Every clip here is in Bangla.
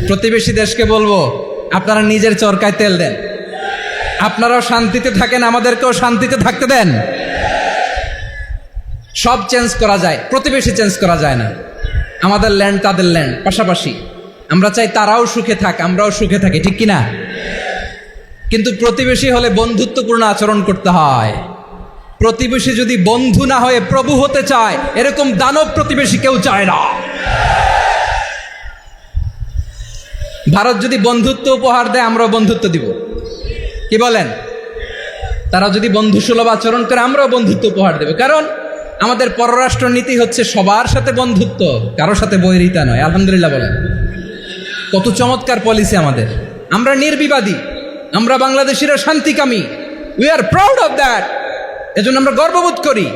প্রতিবেশী দেশকে বলবো, আপনারা নিজের চরকায় তেল দেন, আপনারাও শান্তিতে থাকেন, আমাদেরকেও শান্তিতে থাকতে দেন। সব চেঞ্জ করা যায়, প্রতিবেশী চেঞ্জ করা যায় না। আমাদের ল্যান্ড তাদের ল্যান্ড পাশাপাশি, আমরা চাই তারাও সুখে থাক, আমরাও সুখে থাকি, ঠিক কিনা? কিন্তু প্রতিবেশী হলে বন্ধুত্বপূর্ণ আচরণ করতে হয়। প্রতিবেশী যদি বন্ধু না হয়ে প্রভু হতে চায়, এরকম দানব প্রতিবেশী কেউ চায় না। ভারত যদি বন্ধুত্ব উপহার দেয়, আমরাও বন্ধুত্ব দিব, কি বলেন? তারা যদি বন্ধুসুলভ আচরণ করে, আমরাও বন্ধুত্ব উপহার দেব। কারণ আমাদের পররাষ্ট্র নীতি হচ্ছে সবার সাথে বন্ধুত্ব, কারোর সাথে বৈরিতা নয়। আলহামদুলিল্লাহ বলেন, কত চমৎকার পলিসি আমাদের। আমরা নির্বিবাদী, আমরা বাংলাদেশিরা শান্তিকামী, we are proud of that. এজন্য আমরা গর্ববোধ করি।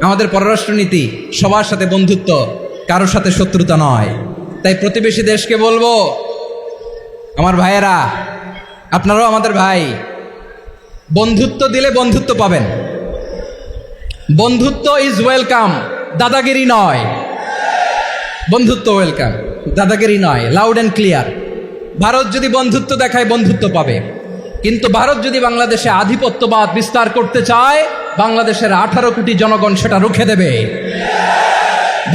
আমাদের পররাষ্ট্র নীতি সবার সাথে বন্ধুত্ব, কারোর সাথে শত্রুতা নয়। তাই প্রতিবেশী দেশকে বলবো, আমার ভাইয়েরা, আপনারাও আমাদের ভাই, বন্ধুত্ব দিলে বন্ধুত্ব পাবেন। বন্ধুত্ব ইজ ওয়েলকাম, দাদাগিরি নয়। বন্ধুত্ব ওয়েলকাম, দাদাগিরি নয়, লাউড অ্যান্ড ক্লিয়ার। ভারত যদি বন্ধুত্ব দেখায়, বন্ধুত্ব পাবে। কিন্তু ভারত যদি বাংলাদেশে আধিপত্যবাদ বিস্তার করতে চায়, বাংলাদেশের 18 কোটি জনগণ সেটা রুখে দেবে।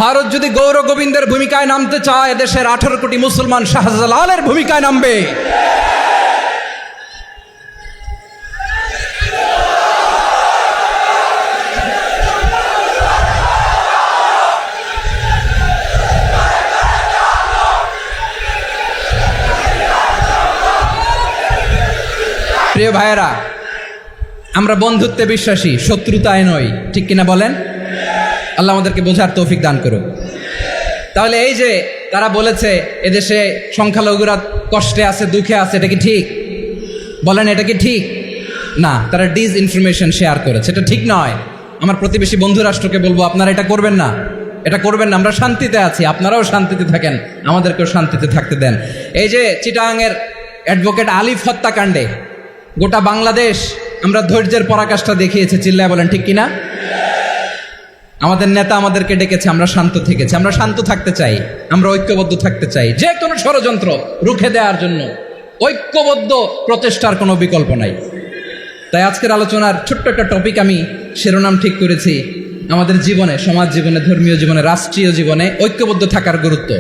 ভারত যদি গৌর গোবিন্দের ভূমিকায় নামতে চায়, দেশের 18 কোটি মুসলমান শাহজালালের ভূমিকায় নামবে। প্রিয় ভাইয়েরা, আমরা বন্ধুত্বে বিশ্বাসী, শত্রুতায় নই, ঠিক কিনা বলেন? আল্লাহ আমাদেরকে বোঝার তৌফিক দান করুক। তাহলে এই যে তারা বলেছে এদেশে সংখ্যালঘুরা কষ্টে আছে, দুঃখে আছে, এটা কি ঠিক? বলেন, এটা কি ঠিক? না, তারা ডিস ইনফরমেশন শেয়ার করেছে, এটা ঠিক নয়। আমার প্রতিবেশী বন্ধু রাষ্ট্রকে বলবো, আপনারা এটা করবেন না, এটা করবেন না। আমরা শান্তিতে আছি, আপনারাও শান্তিতে থাকেন, আমাদেরকেও শান্তিতে থাকতে দেন। এই যে চিটাগাংয়ের অ্যাডভোকেট আলিফ হত্যাকাণ্ডে গোটা বাংলাদেশ আমরা ধৈর্যের পরাকাষ্ঠা দেখিয়েছে, চিল্লায় বলেন ঠিক কিনা? আমাদের নেতা আমাদেরকে ডেকেছে, আমরা শান্ত থেকেছি। আমরা শান্ত থাকতে চাই, আমরা ঐক্যবদ্ধ থাকতে চাই। যে কোনো ষড়যন্ত্র রুখে দেওয়ার জন্য ঐক্যবদ্ধ প্রচেষ্টার কোনো বিকল্প নাই। তাই আজকের আলোচনার ছোট্ট একটা টপিক আমি শিরোনাম ঠিক করেছি, আমাদের জীবনে, সমাজ জীবনে, ধর্মীয় জীবনে, রাষ্ট্রীয় জীবনে ঐক্যবদ্ধ থাকার গুরুত্ব।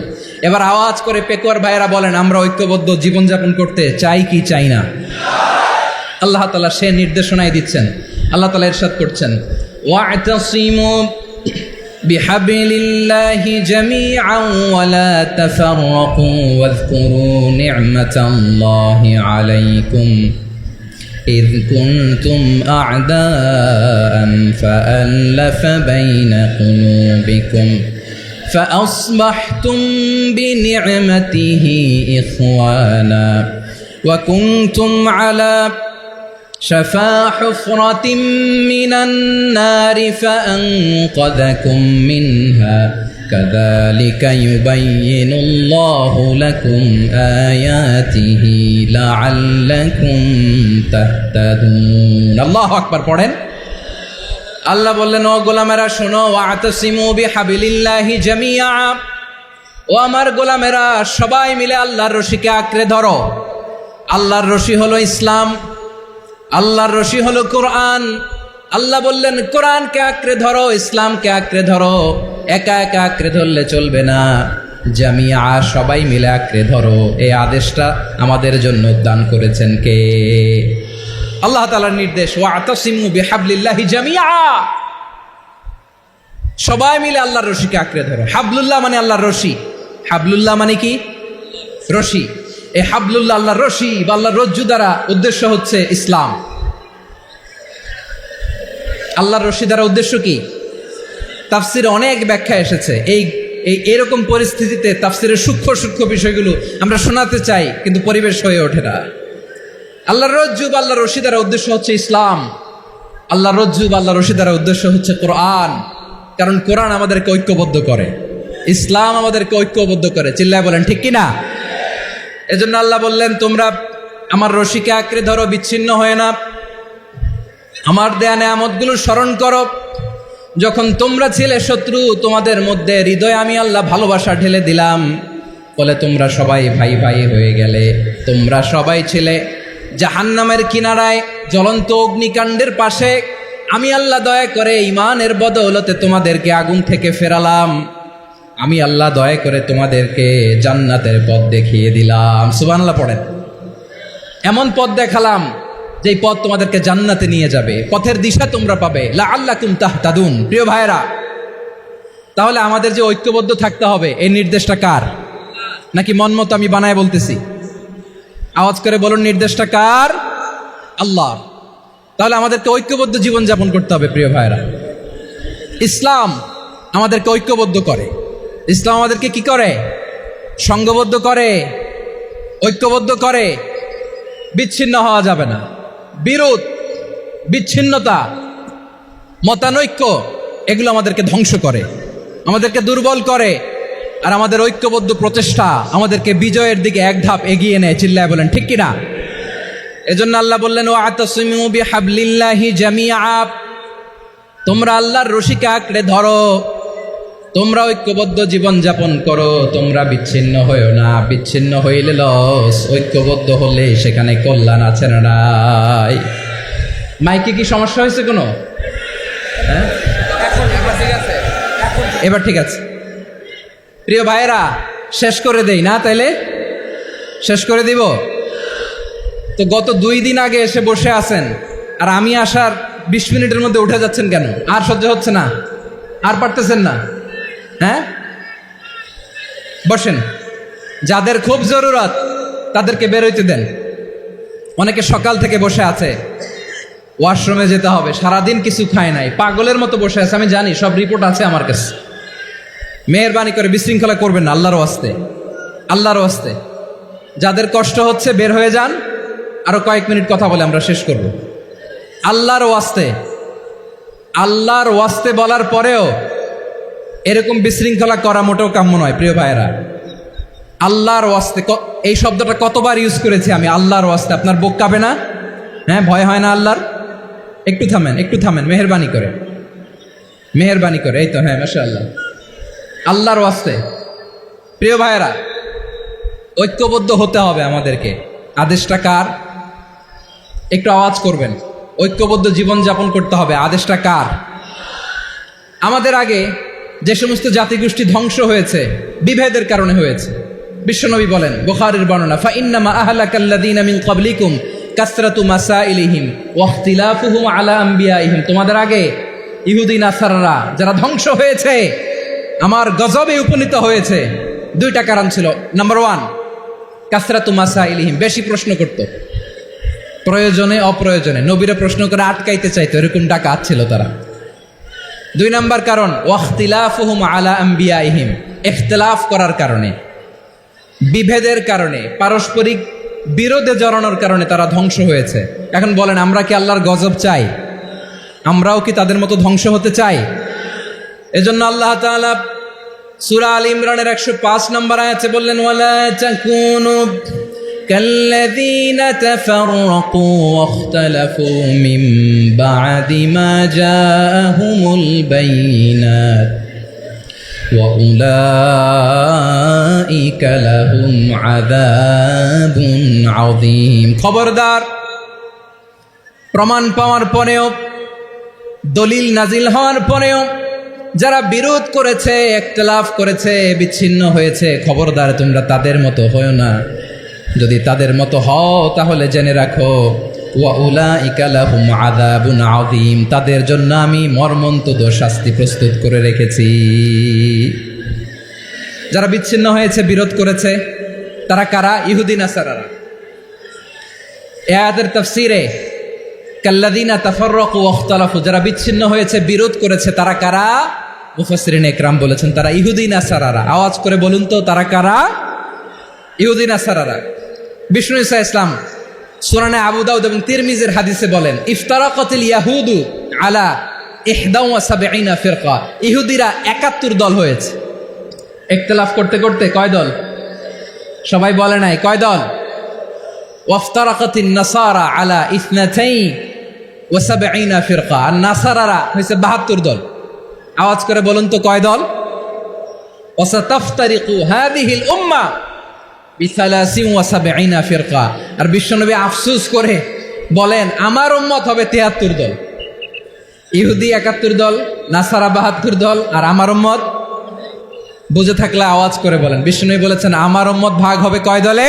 এবার আওয়াজ করে পেকুয়ার ভাইয়েরা বলেন, আমরা ঐক্যবদ্ধ জীবনযাপন করতে চাই কি চাই না? আল্লাহ তাআলা সে নির্দেশনাই দিচ্ছেন। আল্লাহ তাআলা ইরশাদ করছেন, ওয়া'তাসিমু বিহাবলিল্লাহি জামিআন ওয়া লা তাফাররাকু ওয়াযকুরু নি'মাতাল্লাহি আলাইকুম إذ كنتم أعداء فألف بين قلوبكم فأصبحتم بنعمته إخوانا وكنتم على شفا حفرة من النار فأنقذكم منها كذلك يبين الله لكم آياته لعلكم تهتدون الله أكبر পড়েন। আল্লাহ বললেন, ও গোলামেরা শোনো, ওয়া'তাসিমু বিহাবলিল্লাহি জামিআ, ও আমার গোলামেরা সবাই মিলে আল্লাহর রশিকে আঁকড়ে ধরো। আল্লাহর রশি হলো ইসলাম, আল্লাহর রশি হলো কোরআন। আল্লাহ বললেন, কোরআনকে আঁকড়ে ধরো, ইসলামকে আঁকড়ে ধরো। একা একা আঁকড়ে ধরলে চলবে না, জামিআ, সবাই মিলে আঁকড়ে ধরো। এই আদেশটা আমাদের জন্য দান করেছেন কে? আল্লাহ তাআলার নির্দেশ, ওয়া'তাসিমু বিহাবলিল্লাহি জামিআ, সবাই মিলে আল্লাহর রশিকে আঁকড়ে ধরো। হাবলুল্লাহ মানে আল্লাহর রশি। হাবলুল্লাহ মানে কি? রশি। এই হাবলুল্লাহ, আল্লাহর রশি বা আল্লাহর রজ্জু দ্বারা উদ্দেশ্য হচ্ছে ইসলাম। আল্লাহর রশি দ্বারা উদ্দেশ্য কি? তাফসিরে অনেক ব্যাখ্যা এসেছে। এরকম পরিস্থিতিতে তাফসিরের সূক্ষ্ম সূক্ষ্ম বিষয়গুলো আমরা শোনাতে চাই, কিন্তু পরিবেশ হয়ে ওঠে না। আল্লাহর রজ্জু বা আল্লাহর রশি দ্বারা উদ্দেশ্য হচ্ছে ইসলাম। আল্লাহর রজ্জু বা আল্লাহর রশি দ্বারা উদ্দেশ্য হচ্ছে কোরআন। কারণ কোরআন আমাদেরকে ঐক্যবদ্ধ করে, ইসলাম আমাদেরকে ঐক্যবদ্ধ করে। চিল্লায় বলেন ঠিক কিনা? এজন্য আল্লাহ বললেন, তোমরা আমার রশিকে আঁকড়ে ধরো, বিচ্ছিন্ন হয়ে না। আমার দেয়া নেয়ামতগুলো স্মরণ করো। যখন তোমরা ছিলে শত্রু, তোমাদের মধ্যে হৃদয়ে আমি আল্লাহ ভালোবাসা ঢেলে দিলাম। বলে তোমরা সবাই ভাই ভাই হয়ে গেলে, তোমরা সবাই ছিলে জাহান্নামের কিনারায় জ্বলন্ত অগ্নিকাণ্ডের পাশে, আমি আল্লাহ দয়া করে ঈমানের বদৌলতে তোমাদেরকে আগুন থেকে ফেরালাম, আমি আল্লাহ দয়া করে তোমাদেরকে জান্নাতের পথ দেখিয়ে দিলাম। সুবহানাল্লাহ পড়েন। এমন পথ দেখালাম যে পথ তোমাদেরকে জান্নাতে নিয়ে যাবে, পথের দিশা তোমরা পাবে, লাআল্লাকুম তাহতাদুন। প্রিয় ভাইরা, তাহলে আমাদের যে ঐক্যবদ্ধ থাকতে হবে, এই নির্দেশটা কার? নাকি মন মতো আমি বানায় বলতেছি? আওয়াজ করে বলুন, নির্দেশটা কার? আল্লাহ। তাহলে আমাদেরকে ঐক্যবদ্ধ জীবনযাপন করতে হবে। প্রিয় ভাইরা, ইসলাম আমাদেরকে ঐক্যবদ্ধ করে। ইসলাম আমাদেরকে কি করে? সংঘবদ্ধ করে, ঐক্যবদ্ধ করে। বিচ্ছিন্ন হওয়া যাবে না। বিরোধ, বিচ্ছিন্নতা, মতানৈক্য এগুলো আমাদেরকে ধ্বংস করে, আমাদেরকে দুর্বল করে। আর আমাদের ঐক্যবদ্ধ প্রচেষ্টা আমাদেরকে বিজয়ের দিকে এক ধাপ এগিয়ে নেয়। চিল্লায় বলেন ঠিক কিনা? এজন্য আল্লাহ বললেন, ওয়াতাসিমু বিহাবলিল্লাহি জামিআ, তোমরা আল্লাহর রশিকে আঁকড়ে ধরো, তোমরা ঐক্যবদ্ধ জীবন যাপন করো, তোমরা বিচ্ছিন্ন হইও না। বিচ্ছিন্ন হইলে লস, ঐক্যবদ্ধ হলে সেখানে কল্যাণ আছে না নাই? মাইকে কি সমস্যা হয়েছে কোনো? হ্যাঁ, ঠিক আছে, এবার ঠিক আছে। প্রিয় ভাইয়েরা, শেষ করে দেই না? তাইলে শেষ করে দিব তো। গত 2 দিন আগে এসে বসে আছেন, আর আমি আসার 20 মিনিটের মধ্যে উঠে যাচ্ছেন কেন? আর সহ্য হচ্ছে না? আর পারতেছেন না? হ্যাঁ, বসেন। যাদের খুব জরুরত তাদেরকে বেরোইতে দেন। অনেকে সকাল থেকে বসে আছে, ওয়াশরুমে যেতে হবে, সারাদিন কিছু খায় নাই, পাগলের মতো বসে আছে। আমি জানি, সব রিপোর্ট আছে আমার কাছে। মেহেরবানি করে বিশৃঙ্খলা করবেন না, আল্লাহর ওয়াস্তে, আল্লাহর ওয়াস্তে। যাদের কষ্ট হচ্ছে বের হয়ে যান। আরো কয়েক মিনিট কথা বলে আমরা শেষ করব। আল্লাহর ওয়াস্তে, আল্লাহর ওয়াস্তে বলার পরেও এরকম বিশৃঙ্খলা করা মোটেও কাম্য নয়। প্রিয় ভাইয়েরা, আল্লাহর ওয়াস্তে, এই শব্দটা কতবার ইউজ করেছি আমি, আল্লাহর ওয়াস্তে। আপনার বুক কাঁপে না? হ্যাঁ, ভয় হয় না আল্লাহর? একটু থামেন, একটু থামেন, মেহেরবানি করে, মেহেরবানি করে। এই তো, হ্যাঁ, মাশাআল্লাহ। আল্লাহর ওয়াস্তে প্রিয় ভাইয়েরা, ঐক্যবদ্ধ হতে হবে আমাদেরকে। আদেশটা কার? একটু আওয়াজ করবেন। ঐক্যবদ্ধ জীবন যাপন করতে হবে, আদেশটা কার? আমাদের আগে যে সমস্ত জাতিগোষ্ঠী ধ্বংস হয়েছে বিভেদের কারণে হয়েছে। বিশ্বনবী বলেন, বুখারীর বর্ণনা, ফাইন্নামা আহলাকাল্লাযীনা মিন ক্বাবলিকুম কাসরাতু মাসাইলিহিম ওয়া ইখতিলাফুহুম আলা আম্বিয়াইহিম। তোমাদের আগে ইহুদি নাসারারা যারা ধ্বংস হয়েছে, আমার গজবে উপনীত হয়েছে, 2টা কারণ ছিল। নাম্বার 1, কাসরাতু মাসাইলিহিম, বেশি প্রশ্ন করত, প্রয়োজনে অপ্রয়োজনে নবীরা প্রশ্ন করে আটকাইতে চাইতো, এরকম ডাকাত ছিল তারা। 2 নাম্বার কারণ, ওয়াখতিলাফুহুম আলা আম্বিয়াইহিম, ইখতিলাফ করার কারণে, বিভেদের কারণে, পারস্পরিক বিরোধে জড়ানোর কারণে তারা ধ্বংস হয়েছে। এখন বলেন, আমরা কি আল্লাহর গজব চাই? আমরাও কি তাদের মতো ধ্বংস হতে চাই? এজন্য আল্লাহ তাআলা সূরা আল ইমরানের 105 নম্বর আয়াতে বললেন, ওয়ালা তাকুনু কাল্লাযীনা তাফাররাকু ওয়াখতালাফু মিন বা'দি মা জাআহুমুল বাইয়িনাত ওয়া উলাইকা লাহুম আযাবুন আযীম। খবরদার, প্রমাণ পাওয়ার পরেও, দলিল নাজিল হওয়ার পরেও যারা বিরোধ করেছে, ইখতিলাফ করেছে, বিচ্ছিন্ন হয়েছে, খবরদার তোমরা তাদের মতো হও না। যদি তাদের মতো হও তাহলে জেনে রাখো, ওয়া উলাইকা লাহুম আযাবুন আযীম, তাদের জন্য আমি মর্মন্তুদ শাস্তি প্রস্তুত করে রেখেছি। যারা বিচ্ছিন্ন হয়েছে, বিরোধ করেছে, তারা কারা? ইহুদি নাসারারা। এই আয়াতের তাফসীরে কাল্লাযীনা তাফাররাকু ওয়াখতালাফু, যারা বিচ্ছিন্ন হয়েছে, বিরোধ করেছে, তারা কারা? মুফাসসিরিন ইকরাম বলেছেন তারা ইহুদি নাসারারা। আওয়াজ করে বলুন তো, তারা কারা? ইহুদি নাসারারা। বিষ্ণু ঈসা ইসলাম সুনানে আবু দাউদ এবং তিরমিজির হাদিসে বলেন, ইফতারাকাতিল ইয়াহুদু আলা 71 ফিরকা, ইহুদিরা 71 দল হয়েছে। ইখতিলাফ করতে করতে কয় দল? সবাই বলে নাই, কয় দল? ওয়াফতারাকাতিন নাসারা আলা 72 ফিরকা, আর নাসারারা হয়েছে 72 দল। আওয়াজ করে বলুন তো, কয় দল? ওয়াসাতাফতারিকু হাযিহিল উম্মাহ বিসালাসিন ওয়া সাবঈনা ফিরকা। আর বিশ্বনবী আফসোস করে বলেন আমার উম্মত হবে ৭৩ দল, ইহুদি ৭১ দল, নাসারা ৭২ দল, আর আমার উম্মত বুঝে থাকলে আওয়াজ করে বলেন। বিশ্বনবী বলেছেন আমার উম্মত ভাগ হবে কয় দলে?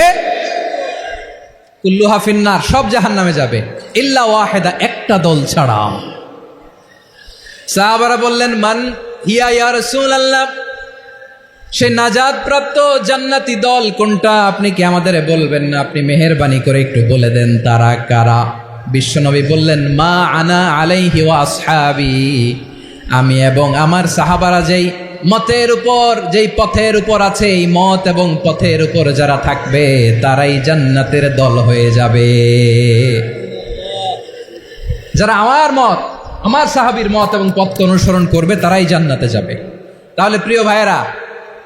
কুল্লুহা ফিন্নার, সব জাহান্নামে যাবে, ইল্লা ওয়াহিদা, একটা দল ছাড়া। সাহাবারা বললেন মান হিয়া ইয়া রাসূলুল্লাহ, সে নাজাত প্রাপ্ত জান্নাতি দল কোনটা আপনি কি আমাদের বলবেন না? আপনি মেহেরবানি করে একটু বলে দেন তারা কারা। বিশ্বনবী বললেন মা আনা আলাইহি ওয়া আসহাবি, আমি এবং আমার সাহাবারা যেই মতের উপর, যেই পথের উপর আছে, এই মত এবং পথের উপর যারা থাকবে তারাই জান্নাতের দল হয়ে যাবে। যারা আমার মত, আমার সাহাবীর মত এবং পথকে অনুসরণ করবে তারাই জান্নাতে যাবে। তাহলে প্রিয় ভাইয়েরা,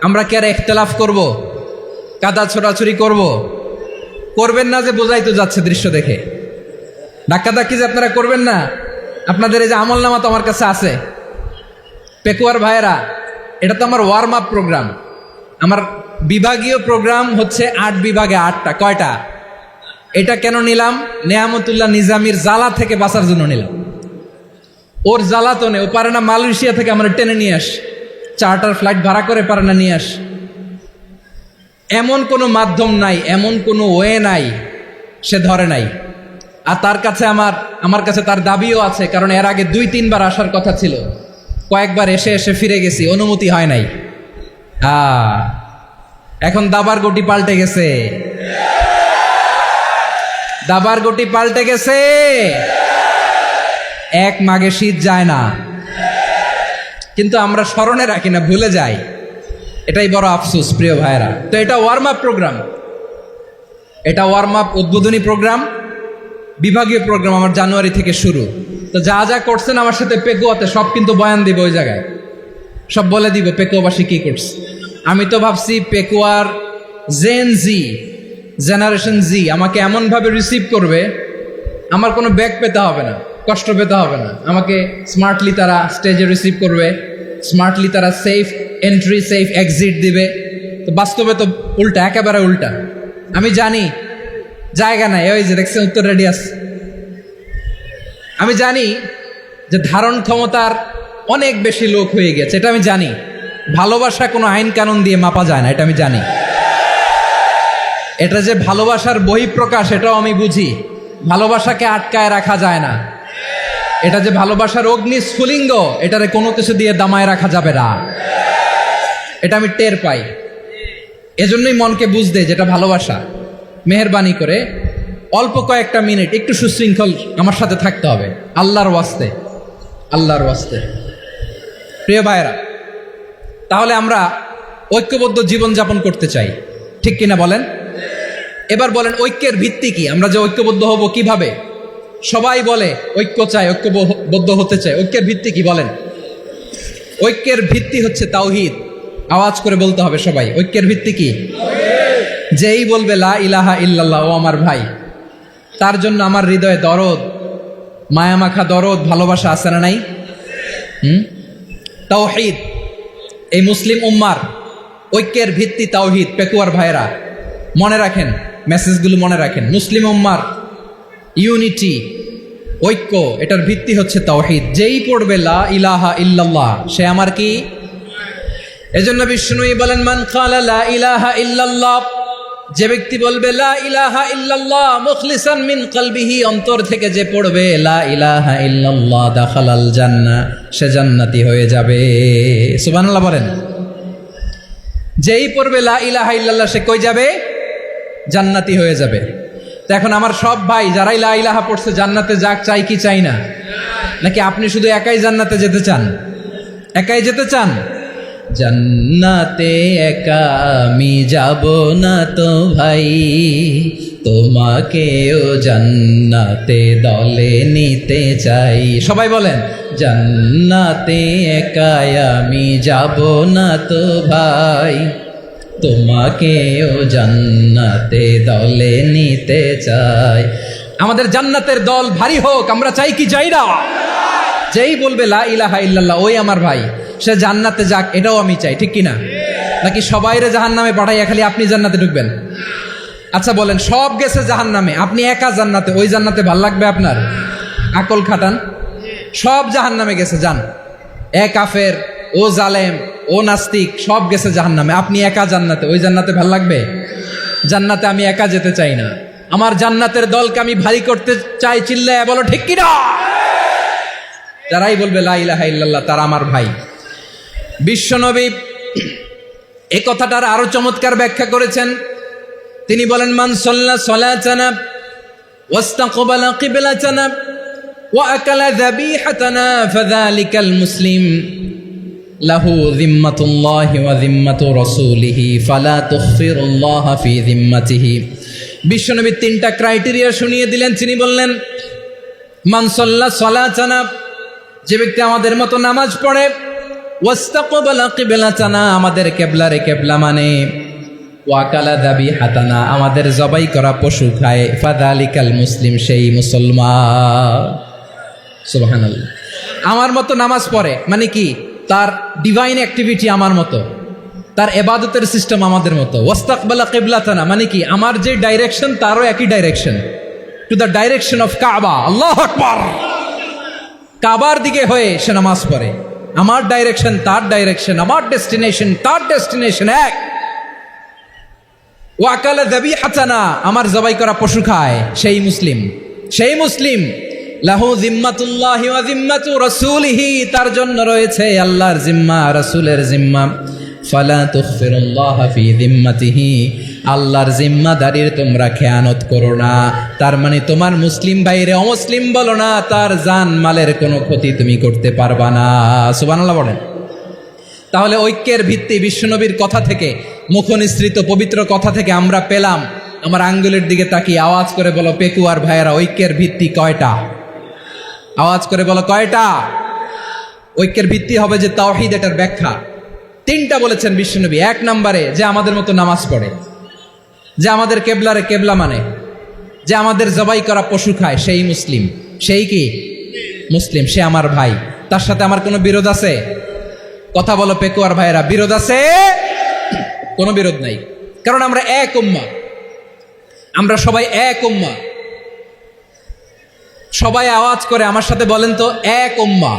আমরা কি আর ইখতিলাফ করব, কাদা ছোড়াছুরি করব? করবেন না যে বোঝাই তো যাচ্ছে দৃশ্য দেখে। ধাক্কাধাক্কি যে আপনারা করবেন না। আপনাদের এই যে আমলনামা তো আমার কাছে আছে। পেকুয়ার ভাইয়েরা, এটা তো আমার ওয়ার্ম আপ প্রোগ্রাম। আমার বিভাগীয় প্রোগ্রাম হচ্ছে ৮ বিভাগে ৮টা। কয়টা? এটা কেন নিলাম? নেয়ামতুল্লাহ নিজামীর জ্বালা থেকে বাঁচার জন্য নিলাম। ওর জ্বালাতনে ও পারে না মালয়েশিয়া থেকে আমরা টেনে নিয়ে আস, চার্টার ফ্লাইট ভাড়া করে পারে না নিয়ে আস। এমন কোনো মাধ্যম নাই, এমন কোনো ওয়ে নাই সে ধরে নাই। আর তার কাছে আমার কাছে তার দাবিও আছে, কারণ এর আগে ২-৩ বার আসার কথা ছিল, কয়েকবার এসে এসে ফিরে গেছি, অনুমতি হয় নাই। এখন দাবার গটি পাল্টে গেছে, দাবার গটি পাল্টে গেছে। এক মাঘে শীত যায় না, কিন্তু আমরা স্মরণে রাখি না, ভুলে যাই। এটাই বড় আফসোস প্রিয় ভাইয়েরা। তো এটা ওয়ার্ম আপ প্রোগ্রাম, এটা ওয়ার্ম আপ উদ্বোধনী প্রোগ্রাম, বিভাগীয় প্রোগ্রাম আমার জানুয়ারি থেকে শুরু। তো যা যা করছেন আমার সাথে পেকুয়াতে সব কিন্তু বয়ান দিব, ওই জায়গায় সব বলে দিব পেকুয়াবাসী কি করছে। আমি তো ভাবছি পেকুয়ার জেনারেশন জি আমাকে এমনভাবে রিসিভ করবে, আমার কোনো ব্যাক পেতে হবে না, কষ্ট পেতে হবে না। আমাকে স্মার্টলি তারা স্টেজে রিসিভ করবে, স্মার্টলি তারা সেফ এন্ট্রি সেফ এক্সিট দিবে। তো বাস্তবে তো উল্টা, একেবারে উল্টা। আমি জানি জায়গা নাই, ওই যে দেখছেন উত্তর রেডি আছে। আমি জানি যে ধারণ ক্ষমতার অনেক বেশি লোক হয়ে গেছে, এটা আমি জানি। ভালোবাসা কোনো আইন কানুন দিয়ে মাপা যায় না, এটা আমি জানি। এটা যে ভালোবাসার বহিঃপ্রকাশ এটাও আমি বুঝি। ভালোবাসাকে আটকায় রাখা যায় না। এটা যে ভালোবাসার অগ্নিস্ফুলিঙ্গ, এটারে কোনো কিছু দিয়ে দামায় রাখা যাবে না, এটা আমি টের পাই। এজন্যই মনকে বুঝতে যেটা ভালোবাসা। মেহেরবানি করে অল্প কয়েকটা মিনিট একটু সুশৃঙ্খল আমার সাথে থাকতে হবে, আল্লাহর ওয়াস্তে, আল্লাহর ওয়াস্তে। প্রিয় ভাইয়েরা, তাহলে আমরা ঐক্যবদ্ধ জীবনযাপন করতে চাই, ঠিক কিনা বলেন? এবার বলেন ঐক্যের ভিত্তি কি? আমরা যে ঐক্যবদ্ধ হব কিভাবে? সবাই বলে ঐক্য চাই, ঐক্যবদ্ধ হতে চাই। ঐক্যের ভিত্তি কি বলেন? ঐক্যের ভিত্তি হচ্ছে তাওহীদ। আওয়াজ করে বলতে হবে সবাই, ঐক্যের ভিত্তি কি? যেই বলবে লা ইলাহা ইল্লাল্লাহ, ও আমার ভাই, তার জন্য আমার হৃদয়ে দরদ, মায়ামাখা দরদ, ভালোবাসা আছে না নাই? তাওহীদ, এই মুসলিম উম্মার ঐক্যের ভিত্তি তাওহীদ। পেকুয়ার ভাইরা মনে রাখেন, মেসেজগুলো মনে রাখেন। মুসলিম উম্মার ইউনিটি, ঐক্য, এটার ভিত্তি হচ্ছে তাওহীদ। যেই পড়বে লা ইলাহা ইল্লাল্লাহ সে আমার কি? এজন্য বিষ্ণুই বলেন মান ক্বালা লা ইলাহা ইল্লাল্লাহ, যে ব্যক্তি বলবে লা ইলাহা ইল্লাল্লাহ মুখলিসান মিন কলবিহি, অন্তর থেকে যে পড়বে লা ইলাহা ইল্লাল্লাহ, দাখালাল জান্নাহ, সে জান্নাতি হয়ে যাবে। সুবহানাল্লাহ বলেন। যেই পড়বে লা ইলাহা ইল্লাল্লাহ সে কই যাবে? জান্নাতি হয়ে যাবে। তো এখন আমার সব ভাই যারাই লা ইলাহা পড়ছে জান্নাতে যাক, চাই কি চাই না? নাকি আপনি শুধু একাই জান্নাতে যেতে চান? একাই যেতে চান? জান্নাতে একা আমি যাব না তো ভাই, তোমাকেও জান্নাতে দলে নিতে চাই। সবাই বলেন জান্নাতে একা আমি যাব না তো ভাই, তোমাকেও জান্নাতে দলে নিতে চাই। আমাদের জান্নাতের দল ভারী হোক, আমরা চাই কি চাই না? চাই। যেই বলবে লা ইলাহা ইল্লাল্লাহ ওই আমার ভাই, সে জান্নাতে যাক, এটাও আমি চাই, ঠিক কিনা? নাকি সবাইরে জাহান্নামে পাঠাইয়া খালি আপনি জান্নাতে ঢুকবেন? আচ্ছা বলেন, সব গেছে জাহান্নামে, আপনি একা জান্নাতে, ওই জান্নাতে ভাল লাগবে আপনার? আকল খাটান। সব জাহান্নামে গেছে, যান। এ কাফের, ও জালেম, ও নাস্তিক, সব গেছে জাহান্নামে, আপনি একা জান্নাতে, ওই জান্নাতে ভাল লাগবে? জান্নাতে আমি একা যেতে চাই না, আমার জান্নাতের দলকে আমি ভারী করতে চাই। চিল্লায় বলো ঠিক কিনা? যারাই বলবে লা ইলাহা ইল্লাল্লাহ তারা আমার ভাই। বিশ্বনবী এই কথাটার আরো চমৎকার ব্যাখ্যা করেছেন। তিনি বলেন, মান সাল্লা সালাতানা ওয়াস্তাকবালা কিবলাতানা ওয়া আকালা যাবিহাতানা ফাযালিকাল মুসলিম লাহু যিম্মাতুল্লাহি ওয়া যিম্মাতু রাসূলিহি ফালা তুখফিরুল্লাহা ফি যিম্মাতিহি। বিশ্বনবী তিনটা ক্রাইটেরিয়া শুনিয়ে দিলেন। তিনি বললেন, মান সাল্লা সালাতানা, যে ব্যক্তি আমাদের মতো নামাজ পড়ে, ওয়াস্তাকবালা কিবলাতানা, আমাদের কিবলারে কিবলা মানে, ওয়াকালা যাবিহাতানা, আমাদের জবাই করা পশু খায়, ফাযালিকাল মুসলিম, সেই মুসলমান। সুবহানাল্লাহ। আমার মতো নামাজ পড়ে মানে কি? তার ডিভাইন অ্যাক্টিভিটি আমার মতো, তার ইবাদতের সিস্টেম আমাদের মতো। ওয়াস্তাকবালা কিবলাতানা মানে কি? আমার যে ডাইরেকশন তারও একই direction, to the direction of কাবা। আল্লাহু আকবার। কাবার দিকে হয়ে সে নামাজ পড়ে। আমার ডাইরেকশন তার ডাইরেকশন, আমার ডেস্টিনেশন তার ডেস্টিনেশন এক। ওয়াকালা যাবিহাতানা, আমার জবাই করা পশু খায়, সেই মুসলিম। সেই মুসলিম। লাহু যিম্মাতুল্লাহি ওয়া যিম্মাতু রাসূলিহি, তার জন্য রয়েছে আল্লাহর জিম্মা, রাসূলের জিম্মা। ফালা তুখফিরুল্লাহা ফি যিম্মাতিহি, আল্লাহর জিম্মাদারির তোমরা খেয়ানত করো না। তার মানে তোমার মুসলিম ভাইরে অমুসলিম বলো না, তার জান মালের কোনো ক্ষতি তুমি করতে পারবা না। সুবহানাল্লাহ বলেন। তাহলে ঐক্যের ভিত্তি বিশ্বনবীর কথা থেকে, মুখনিসৃত পবিত্র কথা থেকে আমরা পেলাম। আমার আঙ্গুলের দিকে তাকিয়ে আওয়াজ করে বলো পেকুয়ার ভাইয়েরা, ঐক্যের ভিত্তি কয়টা? আওয়াজ করে বলো কয়টা? ঐক্যের ভিত্তি হবে যে তাওহীদ, এটার ব্যাখ্যা তিনটা বলেছেন বিশ্বনবী। এক নম্বরে, যে আমাদের মতো নামাজ পড়ে, যে আমাদের কেবলারে কেবলা মানে, যে আমাদের জবাই করা পশু খায়, সেই মুসলিম। সেই কি মুসলিম? সে আমার ভাই। তার সাথে আমার কোনো বিরোধ আছে? কথা বলো পেকুয়ার ভাইয়েরা, বিরোধ আছে? কোনো বিরোধ নাই, কারণ আমরা এক উম্মাহ, আমরা সবাই এক উম্মাহ। সবাই আওয়াজ করে আমার সাথে বলেন তো, এক উম্মাহ।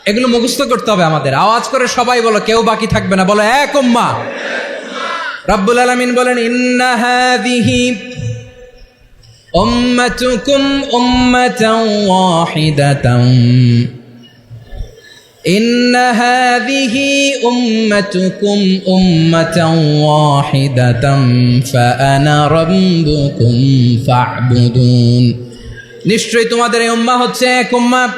এগুলো মুখস্থ করতে হবে আমাদের। আওয়াজ করে সবাই বলো, কেউ বাকি থাকবে না, বলো এক উম্মাহ। রব্বুল আলামিন বলেন, ইন্না হাযিহি উম্মাতুকুম উম্মাতান ওয়াহিদাতান, ইন্না হাযিহি উম্মাতুকুম উম্মাতান ওয়াহিদাতান ফাআনা রাব্বুকুম ফা'বুদুন। নিশ্চয়ই তোমাদের এই উম্মাহ হচ্ছে এক উম্মাহ।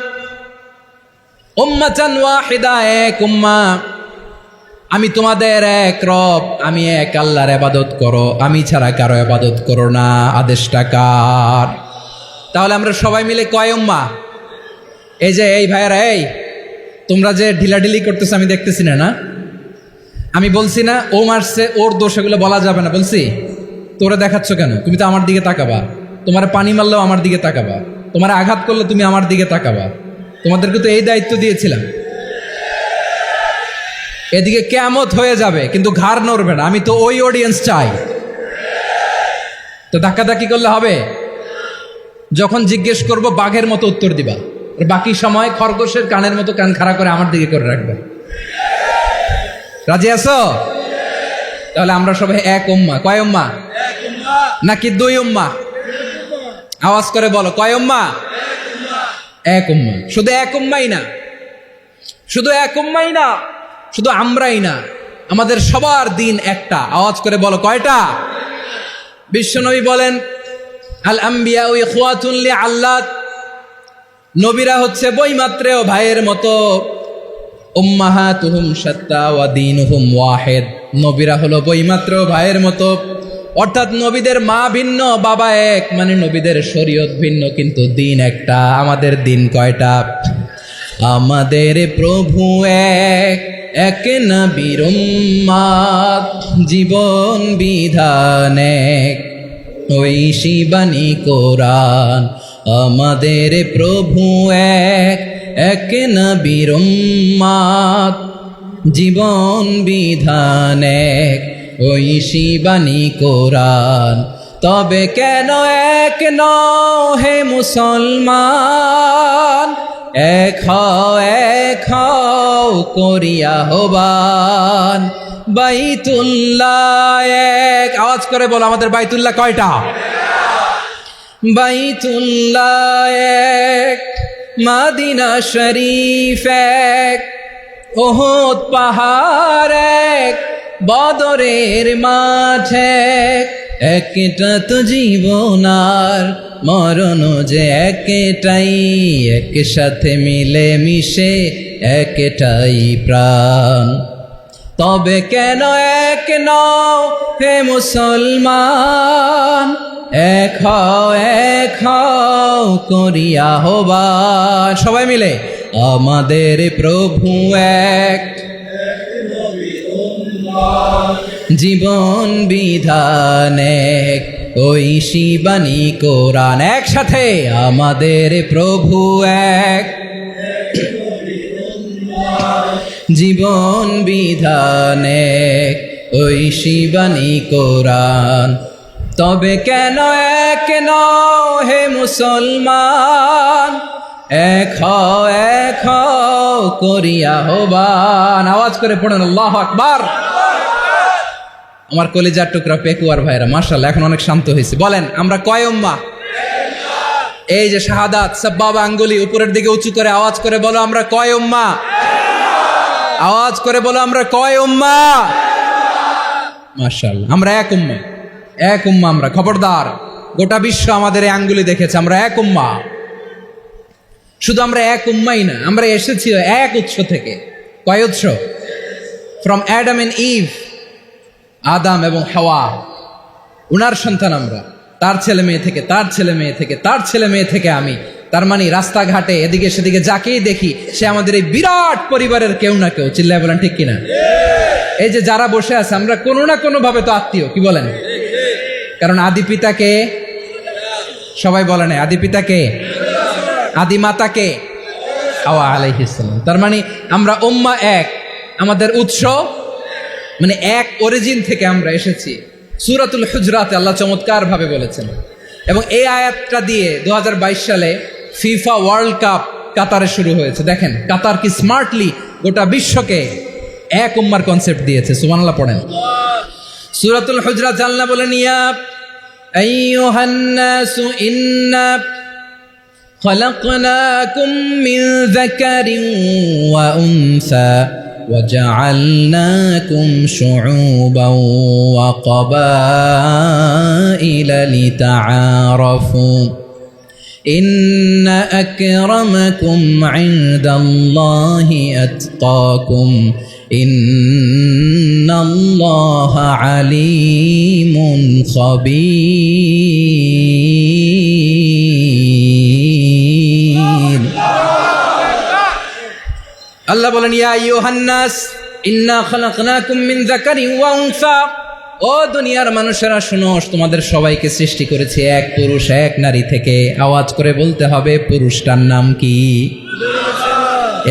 উম্মাতান ওয়াহিদা, এক উম্মাহ। আমি তোমাদের এক রব, আমি এক আল্লাহর ইবাদত করো, আমি ছাড়া কারো ইবাদত করো না। আদেশটা কার? তাহলে আমরা সবাই মিলে কয় উম্মাহ? এই যে এই ভাইয়েরা, এই তোমরা যে ঢিলাঢিলি করতেছো আমি দেখতেছি না, না? আমি বলছি না ও মারছে, ওর দোষ, এগুলো বলা যাবে না বলছি? তোরা দেখাচ্ছ কেন? তুমি তো আমার দিকে তাকাবা। তোমার পানি মারলেও আমার দিকে তাকাবা, তোমার আঘাত করলে তুমি আমার দিকে তাকাবা। তোমাদেরকে তো এই দায়িত্ব দিয়েছিলাম। এদিকে কিয়ামত হয়ে যাবে কিন্তু ঘাড় নড়বে না। আমি তো ওই অডিয়েন্স চাই। তো ধাক্কাধাক্কি করলে হবে? যখন জিজ্ঞেস করব বাঘের মতো উত্তর দিবা, আর বাকি সময় খরগোশের কানের মতো কান খাড়া করে আমার দিকে করে রাখবে। রাজি আছো? তাহলে আমরা সবাই এক উম্মাহ। কয় উম্মাহ? নাকি দুই উম্মাহ? আওয়াজ করে বলো, কয় উম্মাহ? এক উম্মাহ। শুধু এক উম্মাই না, শুধু এক উম্মাই না, শুধু আমরাই না, আমাদের সবার দিন একটা। আওয়াজ করে বলো কয়টা? বিশ্বনবী বলেন, আল আম্বিয়া ইখওয়াতুন লিআল্লাত, নবীরা হচ্ছে বৈমাত্রেয় ভাইয়ের মতো। উম্মাহাতুহুম শাত্তা ওয়া দীনুহুম ওয়াহিদ, নবীরা হলো বৈমাত্রেয় ভাইয়ের মতো। অর্থাৎ নবীদের মা ভিন্ন, বাবা এক, মানে নবীদের শরীয়ত ভিন্ন, কিন্তু দিন একটা। আমাদের দিন কয়টা? আমাদের প্রভু এক, এক নবীর উম্মাত, জীবন বিধান এক, ঐশী বাণী কোরআন। আমাদের প্রভু এক, এক নবীর উম্মাত, জীবন বিধান এক, ঐশী বাণী কোরআন। তবে কেন এক নও হে মুসলমান, এক হও করিয়া আহ্বান। বাইতুল্লাহ এক, আওয়াজ করে বলো আমাদের বাইতুল্লাহ কয়টা? বাইতুল্লাহ এক, মদিনা শরীফ এক, ওহদ পাহাড় এক, বদরের মাঠ এক। একটা তো জীবন আর মরণ যে একটাই, একসাথে মিলে মিশে একটাই প্রাণ। তবে কেন এক নও হে মুসলমান, এক হও করিয়া আহ্বান। সবাই মিলে আমাদের প্রভু এক, জীবন বিধান এক, ঐশী বাণী কোরআন। একসাথে আমাদের প্রভু এক, জীবন বিধান এক, ঐশী বাণী কোরআন। তবে কেন এক নও হে মুসলমান, এক হও করিয়া আহ্বান। আওয়াজ করে পড়েন আল্লাহু আকবার। আমার কলিজার টুকরা পেকুয়ার ভাইরা মাশাআল্লাহ এখন অনেক শান্ত হয়েছে। বলেন আমরা কয় উম্মাহ? এই যে শাহাদাত সাব্বাবা আঙ্গুলি উপরের দিকে উঁচু করে আওয়াজ করে বলো আমরা কয় উম্মাহ? আওয়াজ করে বলো আমরা কয় উম্মাহ? মাশাআল্লাহ আমরা এক উম্মাহ, এক উম্মাহ আমরা। খবরদার, গোটা বিশ্ব আমাদের এই আঙ্গুলি দেখেছে আমরা এক উম্মাহ। শুধু আমরা এক উম্মাই না, আমরা এসেছি এক উৎস থেকে। কয় উৎস? ফ্রম অ্যাডাম এন্ড ইভ, আদাম এবং হাওয়া, উনার সন্তান আমরা। তার ছেলে মেয়ে থেকে, তার ছেলে মেয়ে থেকে, তার ছেলে মেয়ে থেকে আমি। তার মানে রাস্তাঘাটে এদিকে সেদিকে যাকেই দেখি সে আমাদের এই বিরাট পরিবারের কেউ না কেউ। চিল্লায় বলেন ঠিক কিনা? এই যে যারা বসে আছে আমরা কোনো না কোনো ভাবে তো আত্মীয়, কি বলেন? কারণ আদি পিতাকে সবাই বলে না, আদি পিতাকে, আদি মাতাকে হাওয়া আলাইহিস সালাম। তার মানে আমরা উম্মাহ এক, আমাদের উৎস মানে এক অরিজিন থেকে আমরা এসেছি। সূরাতুল হুজরাতে আল্লাহ চমৎকার ভাবে বলেছেন। এবং এই আয়াতটা দিয়ে 2022 সালে ফিফা ওয়ার্ল্ড কাপ কাতারে শুরু হয়েছে। দেখেন কাতার কি স্মার্টলি গোটা বিশ্বকে এক উম্মার কনসেপ্ট দিয়েছে। সুবহানাল্লাহ পড়েন। সূরাতুল হুজরাত আল্লাহ বলেন, ইয়া আইয়ুহান নাসু ইন্না খলাকনাকুম মিন যাকারিন ওয়া উনসা وجعلناكم شعوبا وقبائل لتعارفوا إن أكرمكم عند الله أتقاكم إن الله عليم خبير। আল্লাহ বলেন, ইয়া আইয়ুহান নাস ইন্না খালাকনাকুম মিন যাকারিন ওয়া উনসা, ও দুনিয়ার মানুষেরা শুনো, তোমাদের সবাইকে সৃষ্টি করেছি এক পুরুষ এক নারী থেকে। আওয়াজ করে বলতে হবে পুরুষটার নাম কি?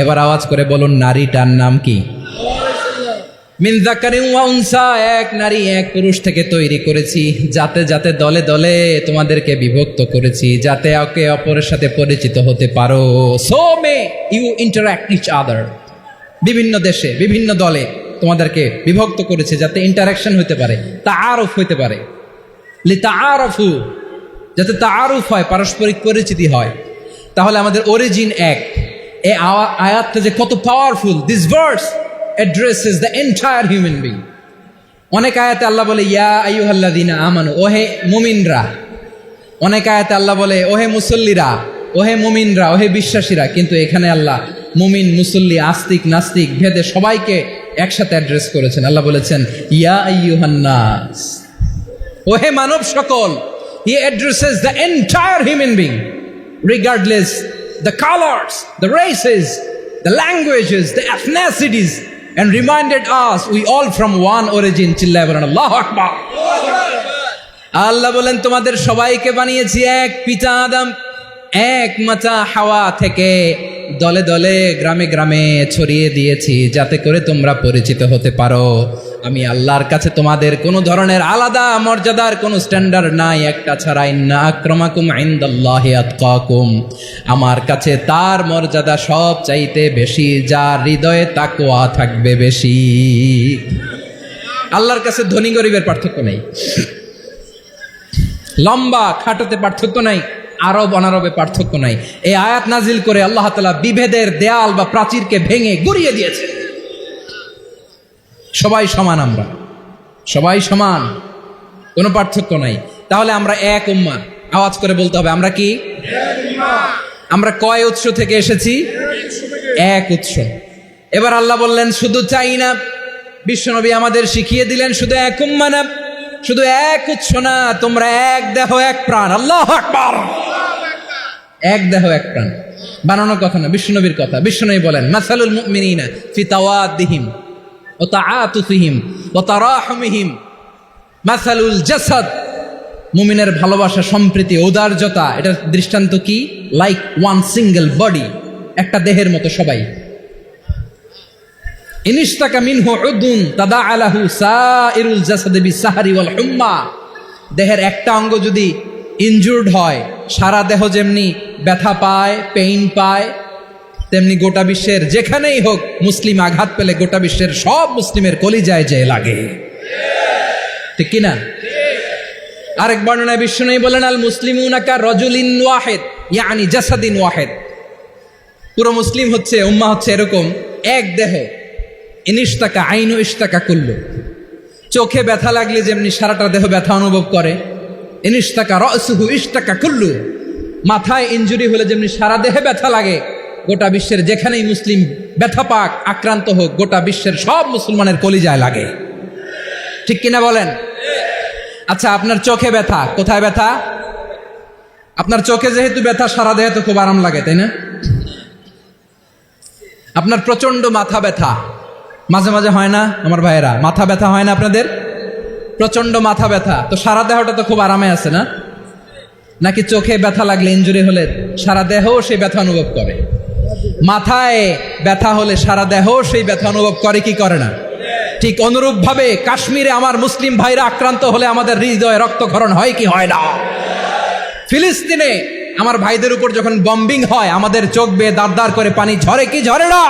এবার আওয়াজ করে বলুন নারীটার নাম কি? মিন যাকারিন ওয়া উনসা, এক নারী এক পুরুষ থেকে তৈরি করেছি। যাতে যাতে দলে দলে তোমাদেরকে বিভক্ত করেছি, যাতে একে অপরের সাথে পরিচিত হতে পারো। So may you interact each other. বিভিন্ন দেশে বিভিন্ন দলে তোমাদেরকে বিভক্ত করেছে যাতে ইন্টারাকশন হতে পারে, তাআরুফ হতে পারে। লিতাআরাফু, যাতে তাআরুফ হয়, পারস্পরিক পরিচিতি হয়। তাহলে আমাদের অরিজিন এক। এই আয়াতটা যে কত powerful. This verse addresses the entire human being. অনেক আয়াতে আল্লাহ বলে ইয়া আইয়ুহাল্লাযীনা আমানু, ওহে মুমিনরা। অনেক আয়াতে আল্লাহ বলে ওহে মুসল্লিরা, ওহে মুমিনরা, ওহে বিশ্বাসীরা। কিন্তু এখানে আল্লাহ মুমিন মুসল্লি আস্তিক নাস্তিক ভেদে সবাইকে একসাথে অ্যাড্রেস করেছেন। আল্লাহ বলেছেন ইয়া আইয়ুহান নাস, ওহে মানব সকল। He addresses the entire human being regardless the colors, the races, the languages, the ethnicities, and reminded us we all from one origin. চিল্লায় বলেন আল্লাহু আকবার। আল্লাহ বলেন তোমাদের সবাইকে বানিয়েছি এক পিতা আদম, এক মাতা হাওয়া থেকে। দলে দলে গ্রামে গ্রামে ছড়িয়ে দিয়েছি যাতে করে তোমরা পরিচিত হতে পারো আমি আল্লাহর কাছে তোমাদের কোনো ধরনের আলাদা মর্যাদার কোনো স্ট্যান্ডার্ড নাই একটা ছাড়া ইন্না আক্রামাকুম ইনদাল্লাহি আতকাকুম আমার কাছে তার মর্যাদা সব চাইতে বেশি যার হৃদয়ে তাকওয়া থাকবে বেশি আল্লাহর কাছে ধনী গরিবের পার্থক্য নেই লম্বা খাটোতে পার্থক্য নাই আরব অনারবে পার্থক্য নাই এই আয়াত নাজিল করে আল্লাহ তাআলা বিভেদের দেয়াল বা প্রাচীরকে ভেঙে গুড়িয়ে দিয়েছে সবাই সমান আমরা সবাই সমান কোনো পার্থক্য নাই তাহলে আমরা এক উম্মাহ আওয়াজ করে বলতে হবে আমরা কি আমরা কয় উৎস থেকে এসেছি এক উৎস এবার আল্লাহ বললেন শুধু চাই না বিশ্বনবী আমাদের শিখিয়ে দিলেন শুধু এক উম্মাহ না শুধু এক উৎস না তোমরা এক দেহ এক প্রাণ আল্লাহু আকবার এক দেহ এক প্রাণ বানানো কথা না বিশ্বনবীর কথা বিশ্বনবী বলেন মাসালুল মুমিনিনা ফি তাওয়াদ্দিহিম ওয়া তাআতুফিহিম ওয়া তারাহুমিহিম মাসালুল জাসাদ মুমিনের ভালোবাসা সম্প্রীতি ঔদার্যতা এটা দৃষ্টান্ত কি লাইক ওয়ান সিঙ্গেল বডি একটা দেহের মতো সবাই ইনিশতাকা মিনহু উদুন তাদাআলাহু সাইরুল জাসাদি বিসাহরি ওয়াল হুম্মা দেহের একটা অঙ্গ যদি ইনজুর্ড হয় সারা দেহ যেমনি ব্যথা পায় পেইন পায় তেমনি গোটা বিশ্বের যেখানেই হোক মুসলিম আঘাত পেলে গোটা বিশ্বের সব মুসলিমের কলিজায় যে লাগে ঠিক কিনা আরেক বর্ণনায় বিশ্বনবী বলেন আল মুসলিমুনা কা রাজুলিন ওয়াহিদ ইয়ানি জাসাদিন ওয়াহিদ পুরো মুসলিম হচ্ছে উম্মাহ হচ্ছে এরকম এক দেহ ইনিশতাকা আইনু ইশতাকা কুল্লু চোখে ব্যথা লাগলে যেমনি সারাটা দেহ ব্যথা অনুভব করে ইনিশতাকা রাসুহু ইশতাকা কুল্লু মাথায় ইনজুরি হলে যেমনি সারা দেহে ব্যথা লাগে গোটা বিশ্বের যেখানেই মুসলিম ব্যথা পাক আক্রান্ত হোক গোটা বিশ্বের সব মুসলমানের কলিজায় লাগে ঠিক কিনা বলেন আচ্ছা আপনার চোখে ব্যথা কোথায় ব্যথা আপনার চোখে যেহেতু ব্যথা সারা দেহে তো খুব আরাম লাগে তাই না আপনার প্রচন্ড মাথা ব্যথা মাঝে মাঝে হয় না আমার ভাইয়েরা মাথা ব্যথা হয় না আপনাদের প্রচন্ড মাথা ব্যথা তো সারা দেহটা তো খুব আরামে আছে না নাকি চোখে ব্যথা লাগলে ইনজুরি হলে সারা দেহ সেই ব্যথা অনুভব করে মাথায় ব্যথা হলে সারা দেহ সেই ব্যথা অনুভব করে কি করে না ঠিক অনুরূপ ভাবে কাশ্মীরে আমার মুসলিম ভাইরা আক্রান্ত হলে আমাদের হৃদয়ে রক্তক্ষরণ হয় কি হয় না ফিলিস্তিনে আমার ভাইদের উপর যখন বম্বিং হয় আমাদের চোখ বেয়ে দাঁড় দাঁড় করে পানি ঝরে কি ঝরে না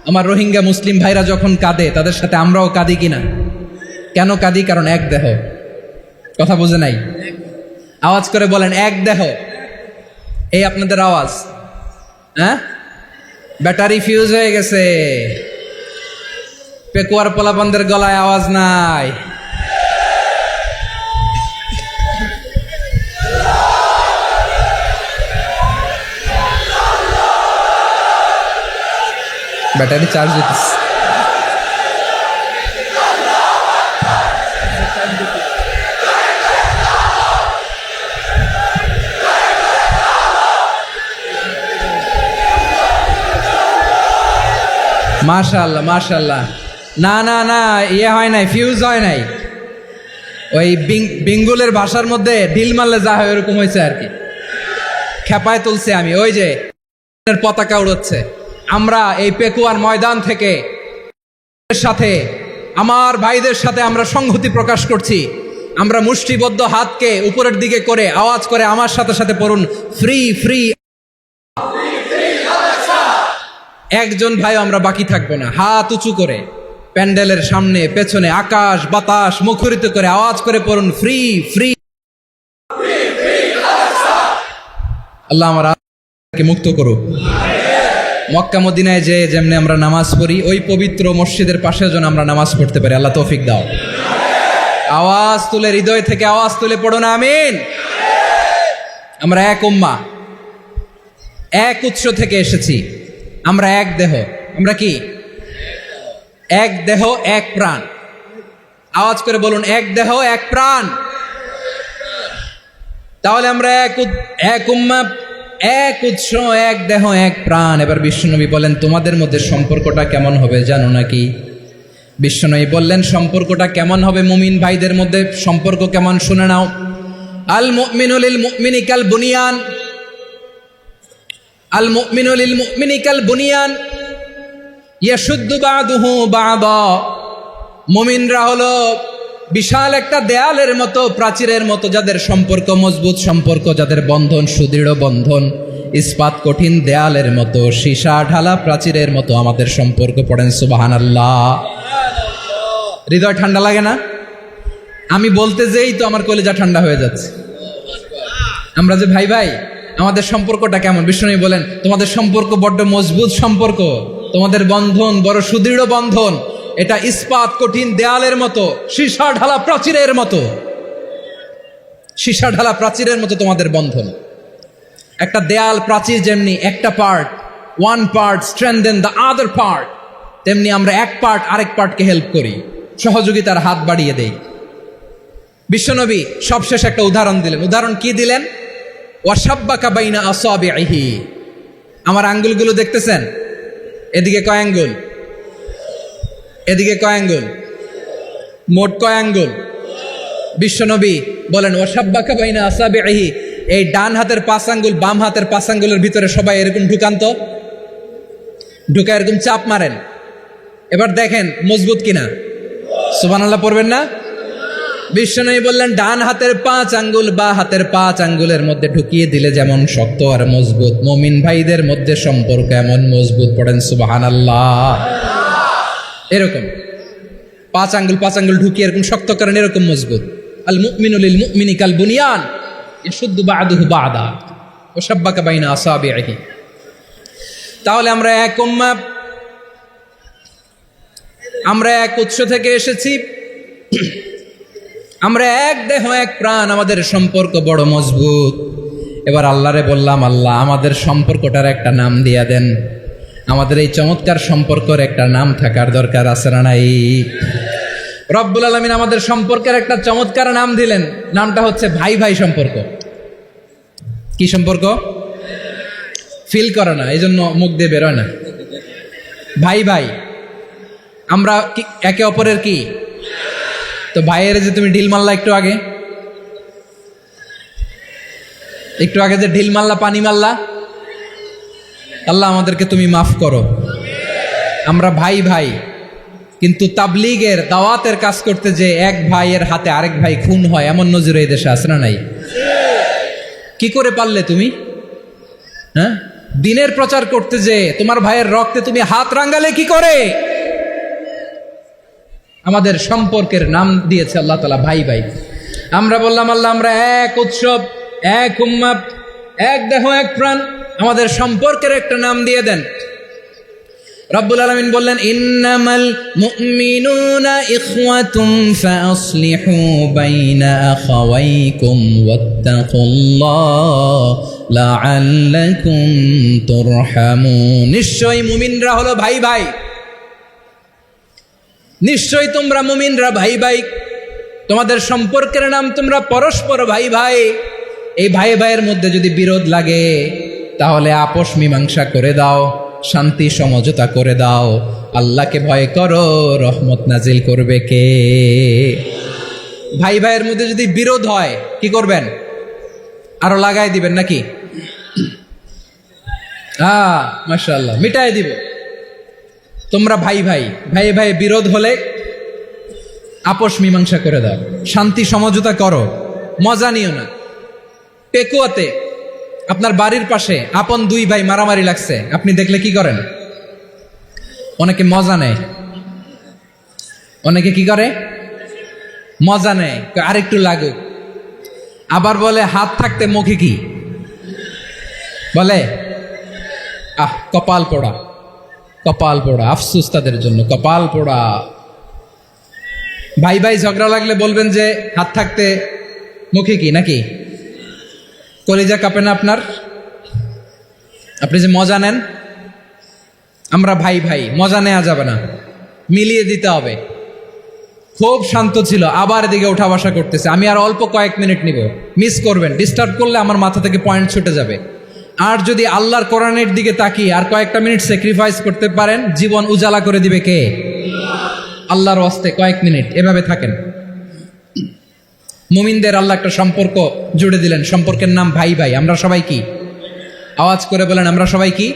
আমার রোহিঙ্গা মুসলিম ভাইরা যখন কাঁদে তাদের সাথে আমরাও কাঁদি কিনা কেন কাঁদি কারণ এক দেহ কথা বুঝে নাই আওয়াজ করে বলেন এক দেহ এই আপনাদের আওয়াজ হ্যাঁ ব্যাটারি ফিউজ হয়ে গেছে পেকুয়ার পোলাপানদের গলায় আওয়াজ নাই ব্যাটারি চার্জ দিতেছে মাশাআল্লাহ মাশাআল্লাহ না না না ইয়ে হয় নাই ফিউজ হয় নাই ওই বেঙ্গলের ভাষার মধ্যে ঢিল মারলে যা হয় ওরকম হয়েছে আর কি খেপায় তুলছে আমি ওই যে পতাকা উড়াচ্ছে আমরা এই পেকুয়ার ময়দান থেকে সাথে আমার ভাইদের সাথে আমরা সংহতি প্রকাশ করছি আমরা মুষ্টিবদ্ধ হাতকে উপরের দিকে করে আওয়াজ করে আমার সাথে সাথে পড়ুন ফ্রি ফ্রি একজন ভাই আমরা বাকি থাকবো না হাত উঁচু করে প্যান্ডেলের সামনে পেছনে আকাশ বাতাস মুখরিত করে আওয়াজ করে পড়ুন ফ্রি ফ্রি আল্লাহ আমাকে মুক্ত করুক মক্কা মদিনায় যে যেমনি আমরা নামাজ পড়ি ওই পবিত্র মসজিদের পাশে যেন আমরা নামাজ পড়তে পারি আল্লাহ তৌফিক দাও আওয়াজ তুলে হৃদয় থেকে আওয়াজ তুলে পড়ুন আমিন আমরা এক উম্মাহ এক উৎস থেকে এসেছি আমরা এক দেহ আমরা কি এক দেহ এক প্রাণ আওয়াজ করে বলুন এক দেহ এক প্রাণ তাহলে আমরা এক উম্মাহ এক উৎস এক দেহ এক প্রাণ এবার বিশ্বনবী বলেন তোমাদের মধ্যে সম্পর্কটা কেমন হবে জানো নাকি বিশ্বনবী বললেন সম্পর্কটা কেমন হবে মুমিন ভাইদের মধ্যে সম্পর্ক কেমন শুনে নাও আল মুমিনু লিল মুমিনি কাল বুনিয়ান আল মুমিনু লিল মুমিনি কাল বুনিয়ান ইয়াশুদ্দু বাদুহু বাদা। মুমিনরা হলো বিশাল একটা দেয়ালের মতো, প্রাচীরের মতো, যাদের সম্পর্ক মজবুত সম্পর্ক, যাদের বন্ধন সুদৃঢ় বন্ধন, ইস্পাত কঠিন দেয়ালের মতো, সীসা ঢালা প্রাচীরের মতো আমাদের সম্পর্ক। পড়েন সুবহানাল্লাহ। হৃদয় ঠান্ডা লাগে না? আমি বলতে যেই তো আমার কলিজা ঠান্ডা হয়ে যাচ্ছে। আমরা যে ভাই ভাই, আমাদের সম্পর্কটা কেমন? বিষ্ণু বলেন তোমাদের সম্পর্ক বড্ড মজবুত সম্পর্ক, তোমাদের বন্ধন বড় সুদৃঢ় বন্ধন, এটা ইস্পাত কঠিন দেয়ালের মতো, সীসা ঢালা প্রাচীরের মতো, সীসা ঢালা প্রাচীরের মতো তোমাদের বন্ধন। একটা দেয়াল প্রাচীর যেমনি একটা part, one part strengthen the other part, তেমনি আমরা এক পার্ট আরেক পার্টকে হেল্প করি, সহযোগিতার হাত বাড়িয়ে দেই। বিশ্বনবী সবশেষ একটা উদাহরণ দিলেন। উদাহরণ কি দিলেন? ওয়াসাব্বাকা বাইনা আসাবিহি। আমার আঙ্গুলগুলো দেখতেছেন? এদিকে কয় আঙ্গুল? এদিকে কয় আঙ্গুল? মোট কয় আঙ্গুল? বিশ্বনবী বলেন ওয়াসাব্বাকা বাইনা আসাবিহি, এই ডান হাতের 5 আঙ্গুল বাম হাতের 5 আঙ্গুলের ভিতরে সবাই এরকম ঢুকান তো, ঢুকা এরকম চাপ মারেন। এবার দেখেন মজবুত কিনা। সুবহানাল্লাহ পড়বেন না? বিশ্বনবী বললেন ডান হাতের 5 আঙ্গুল বা হাতের 5 আঙ্গুলের মধ্যে ঢুকিয়ে দিলে যেমন শক্ত আর মজবুত, মুমিন ভাইদের মধ্যে সম্পর্ক এমন মজবুত। পড়েন সুবহানাল্লাহ। এরকম 5 আঙ্গুল ঢুকিয়ে এরকম শক্ত করেন, এরকম মজবুত। আল মুমিনু লিল মুমিনি কাল বুনিয়ান ইয়াশুদ্দু বাদুহু বাদা ওয়াসাব্বাকা বাইনা আসাবিহি। তাহলে আমরা এক উম্মাহ, আমরা এক উৎস থেকে এসেছি, আমরা এক দেহ এক প্রাণ, আমাদের সম্পর্ক বড় মজবুত। এবার আল্লাহরে বললাম, আল্লাহ আমাদের সম্পর্কটার একটা নাম দিয়া দেন। আমাদের এই চমৎকার সম্পর্কের একটা নাম থাকার দরকার আছে না নাই? রব্বুল আলামিন আমাদের সম্পর্কের একটা চমৎকার নাম দিলেন। নামটা হচ্ছে ভাই ভাই সম্পর্ক। কি সম্পর্ক? ফিল করে না, এই জন্য মুখ দিয়ে বেরোয় না। ভাই ভাই, আমরা একে অপরের কি? তো ভাইয়ের যে তুমি ঢিল মারলা একটু আগে যে ঢিল মারলা, পানি মারলা, আল্লাহ আমাদেরকে তুমি মাফ করো। আমরা ভাই ভাই, কিন্তু তাবলীগের দাওয়াতের কাজ করতে যে এক ভাইয়ের হাতে আরেক ভাই খুন হয়, এমন নজির এই দেশে আছে না নাই? কি করে পারলে তুমি? হ্যাঁ, দিনের প্রচার করতে যে তোমার ভাইয়ের রক্তে তুমি হাত রাঙ্গালে কি করে? আমাদের সম্পর্কের নাম দিয়েছে আল্লাহ তাআলা ভাই ভাই। আমরা বললাম আল্লাহ আমরা এক উৎসব, এক উম্মাহ, এক দেহ এক প্রাণ, আমাদের সম্পর্কের একটা নাম দিয়ে দেন। রব্বুল আলামিন বললেন ইন্নামাল মুমিনুনা ইখওয়াতুম ফাসলিহু বাইনা আখাওয়াইকুম ওয়াত্তাকুল্লাহ লাআল্লাকুম তুরহামুন। নিশ্চয়ই মুমিনরা হলো ভাই ভাই, নিশ্চয়ই তোমরা মুমিনরা ভাই ভাই, তোমাদের সম্পর্কের নাম তোমরা পরস্পর ভাই ভাই। এই ভাই ভাইয়ের মধ্যে যদি বিরোধ লাগে তাহলে আপোষ মীমাংসা করে দাও, শান্তি সমঝোতা করে দাও। আল্লাহকে ভয় করো, রহমত নাজিল করবে কে? ভাই ভাইয়ের মধ্যে যদি বিরোধ হয় কি করবেন? আরো লাগাই দিবেন নাকি? মাশাআল্লাহ, মিটাই দিব। তোমরা ভাই ভাই, ভাই ভাই বিরোধ হলে আপোষ মীমাংসা করে দাও, শান্তি সমঝোতা করো, মজা নিও না। পেকুয়াতে আপনার বাড়ির পাশে আপন 2 ভাই মারামারি লাগছে, আপনি দেখলে কি করেন? অনেকে মজা নেয়। অনেকে কি করে? মজা নেয়, আরেকটু লাগুক। আবার বলে হাত থাকতে মুখে কি বলে? কপাল পোড়া, কপাল পোড়া। আফসোস তাদের জন্য, কপাল পোড়া। ভাই ভাই ঝগড়া লাগলে বলবেন যে হাত থাকতে মুখে কি, নাকি? কলিজা কাঁপে না আপনার? আপনি যে মজা নেন। আমরা ভাই ভাই, মজা নেওয়া যাবে না, মিলিয়ে দিতে হবে। খুব শান্ত ছিল, আবার এদিকে উঠা বসা করতেছে। আমি আর অল্প কয়েক মিনিট নিব, মিস করবেন। ডিস্টার্ব করলে আমার মাথা থেকে পয়েন্ট ছুটে যাবে। আর যদি আল্লাহর কোরআনের দিকে তাকিয়ে আর কয়েকটা মিনিট স্যাক্রিফাইস করতে পারেন, জীবন উজালা করে দিবে কে? আল্লাহর ওয়াস্তে কয়েক মিনিট এভাবে থাকেন। মুমিনদের আল্লাহ একটা সম্পর্ক জুড়ে দিলেন, সম্পর্কের নাম ভাই ভাই। আমরা সবাই কি? আওয়াজ করে বলেন আমরা সবাই কি?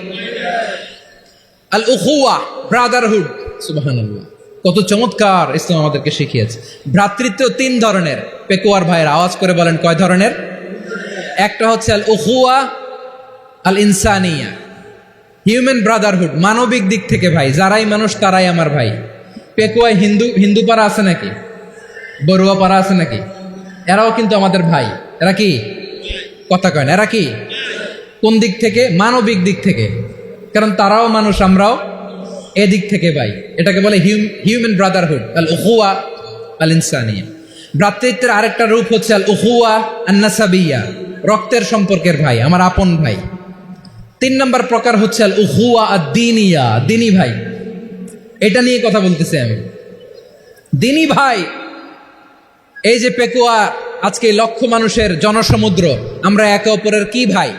আল উখুয়া, ব্রাদারহুড। সুবহানাল্লাহ, কত চমৎকার ইসলাম আমাদেরকে শিখিয়েছে। ভ্রাতৃত্ব 3 ধরনের। পেকুয়ার ভাইয়ের আওয়াজ করে বলেন কয় ধরনের? একটা হচ্ছে আল উখুয়া আল ইনসানিয়া, হিউম্যান ব্রাদারহুড, মানবিক দিক থেকে ভাই, যারাই মানুষ তারাই আমার ভাই। পেকুয়ায় হিন্দু পাড়া আছে নাকি? বড়ুয়া পাড়া আছে নাকি? এরাও কিন্তু আমাদের ভাই। এরা কি? কথা কয় না, এরা কি? কোন দিক থেকে? মানবিক দিক থেকে, কারণ তারাও মানুষ, আমরাও এদিক থেকে ভাই। এটাকে বলে হিউম্যান ব্রাদারহুড, আল উখুয়া আল ইনসানিয়া। ভ্রাতৃত্বের আরেকটা রূপ হচ্ছে আল উখুয়া আন নাসাবিয়া, রক্তের সম্পর্কের ভাই, আমার আপন ভাই। 3 নম্বর প্রকার হচ্ছে আল উখুয়া আদ দ্বীনিয়া, দ্বীনি ভাই। এটা নিয়ে কথা বলতেছি আমি। দ্বীনি ভাই, এই যে পেকুয়া, আজকে লক্ষ মানুষের জনসমুদ্র, আমরা একে অপরের কি ভাই?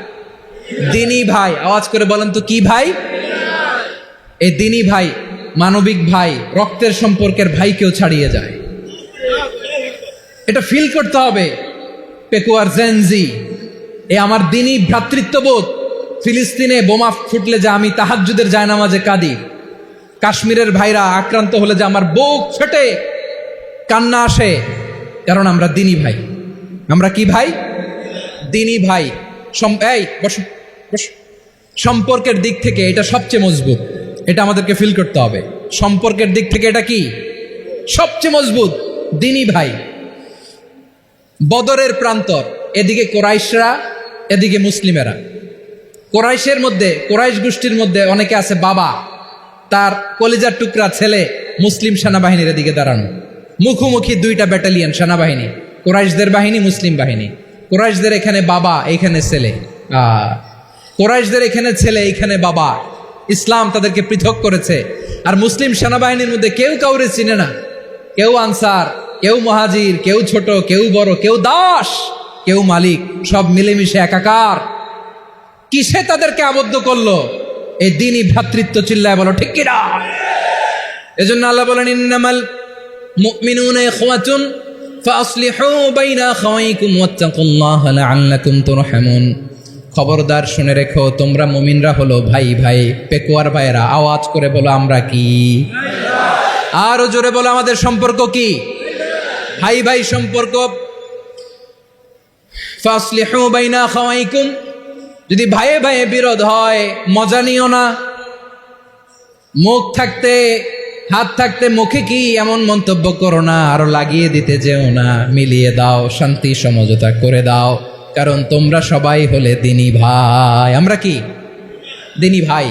দ্বীনি ভাই। আওয়াজ করে বলেন তো কি ভাই? এই দ্বীনি ভাই, মানবিক ভাই, রক্তের সম্পর্কের ভাইকেও ছাড়িয়ে যায়। এটা ফিল করতে হবে। পেকুয়ার জেনজি, এ আমার দ্বীনি ভ্রাতৃত্ববোধ। ফিলিস্তিনে বোমা ফুটলে যে আমি তাহাজ্জুদের জায়নামাজে কাঁদি, কাশ্মীরের ভাইরা আক্রান্ত হলে যে আমার বুক ফেটে কান্না আসে, কারণ আমরা দ্বীনি ভাই। আমরা কি ভাই? দ্বীনি ভাই। এই বসো বসো। সম্পর্কের দিক থেকে এটা সবচেয়ে মজবুত, এটা আমাদেরকে ফিল করতে হবে। সম্পর্কের দিক থেকে এটা কি? সবচেয়ে মজবুত, দ্বীনি ভাই। বদরের প্রান্তর, এদিকে কোরাইশরা, এদিকে মুসলিমেরা। কোরাইশের মধ্যে, কোরাইশ গোষ্ঠীর মধ্যে অনেকে আছে বাবা, তার কলিজার টুকরা ছেলে মুসলিম সেনাবাহিনীর এদিকে দাঁড়ানো, মুখোমুখি 2টা ব্যাটালিয়ন সেনাবাহিনী, কোরাইশদের বাহিনী, মুসলিম বাহিনী। কোরাইশদের এখানে বাবা, এইখানে ছেলে। কোরাইশদের এখানে ছেলে, এইখানে বাবা। ইসলাম তাদেরকে পৃথক করেছে। আর মুসলিম সেনাবাহিনীর মধ্যে কেউ কাউরে চিনে না, কেউ আনসার, কেউ মুহাজির, কেউ ছোট, কেউ বড়, কেউ দাস, কেউ মালিক, সব মিলেমিশে একাকার। কিসে তাদেরকে আবদ্ধ করলো? এই দ্বীনি ভ্রাতৃত্ব। চিল্লায় বলো ঠিক কিনা? এজন্য আল্লাহ বলেন ইন্নামাল মুমিনুনা ইখওয়াতুন ফাসলিহু বাইনা আখাওয়াইকুম ওয়াত্তাকুল্লাহা লাআল্লাকুম তুরহামুন। খবরদার শুনে রেখো, তোমরা মুমিনরা হলো ভাই ভাই। পেকুয়ার ভাইরা আওয়াজ করে বলো আমরা কি? আরো জোরে বলো আমাদের সম্পর্ক কি? ভাই ভাই সম্পর্ক। ফাসলিহু বাইনা আখাওয়াইকুম, যদি ভাইয়ে ভাইয়ে বিরোধ হয় মজা নিও না। মুখ থাকতে, হাত থাকতে মুখে কি এমন মন্তব্য করো না, আরো লাগিয়ে দিতে যেও না। মিলিয়ে দাও, শান্তি সমঝোতা করে দাও, কারণ তোমরা সবাই হলে দ্বীনি ভাই। আমরা কি? দ্বীনি ভাই।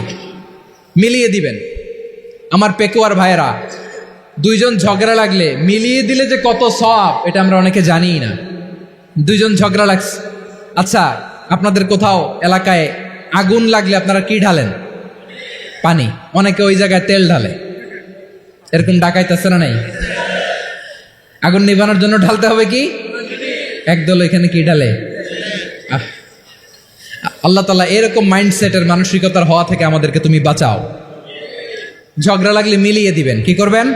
মিলিয়ে দিবেন। আমার পেকুয়ার ভাইয়েরা, 2 জন ঝগড়া লাগলে মিলিয়ে দিলে যে কত সওয়াব, এটা আমরা অনেকে জানি না। 2 জন ঝগড়া লাগছে, আচ্ছা আপনাদের কোথাও এলাকায় আগুন লাগলে আপনারা কি ঢালেন? পানি। অনেকে ওই জায়গায় তেল ঢালে। এরকম ডাকাইতেছে না নাই? আগুন নিভানোর জন্য ঢালতে হবে কি? একদল এখানে কি ঢালে? আল্লাহ তাআলা এরকম মাইন্ডসেটের, মানসিকতার হওয়া থেকে আমাদেরকে তুমি বাঁচাও। ঝগড়া লাগলে মিলিয়ে দিবেন। কি করবেন?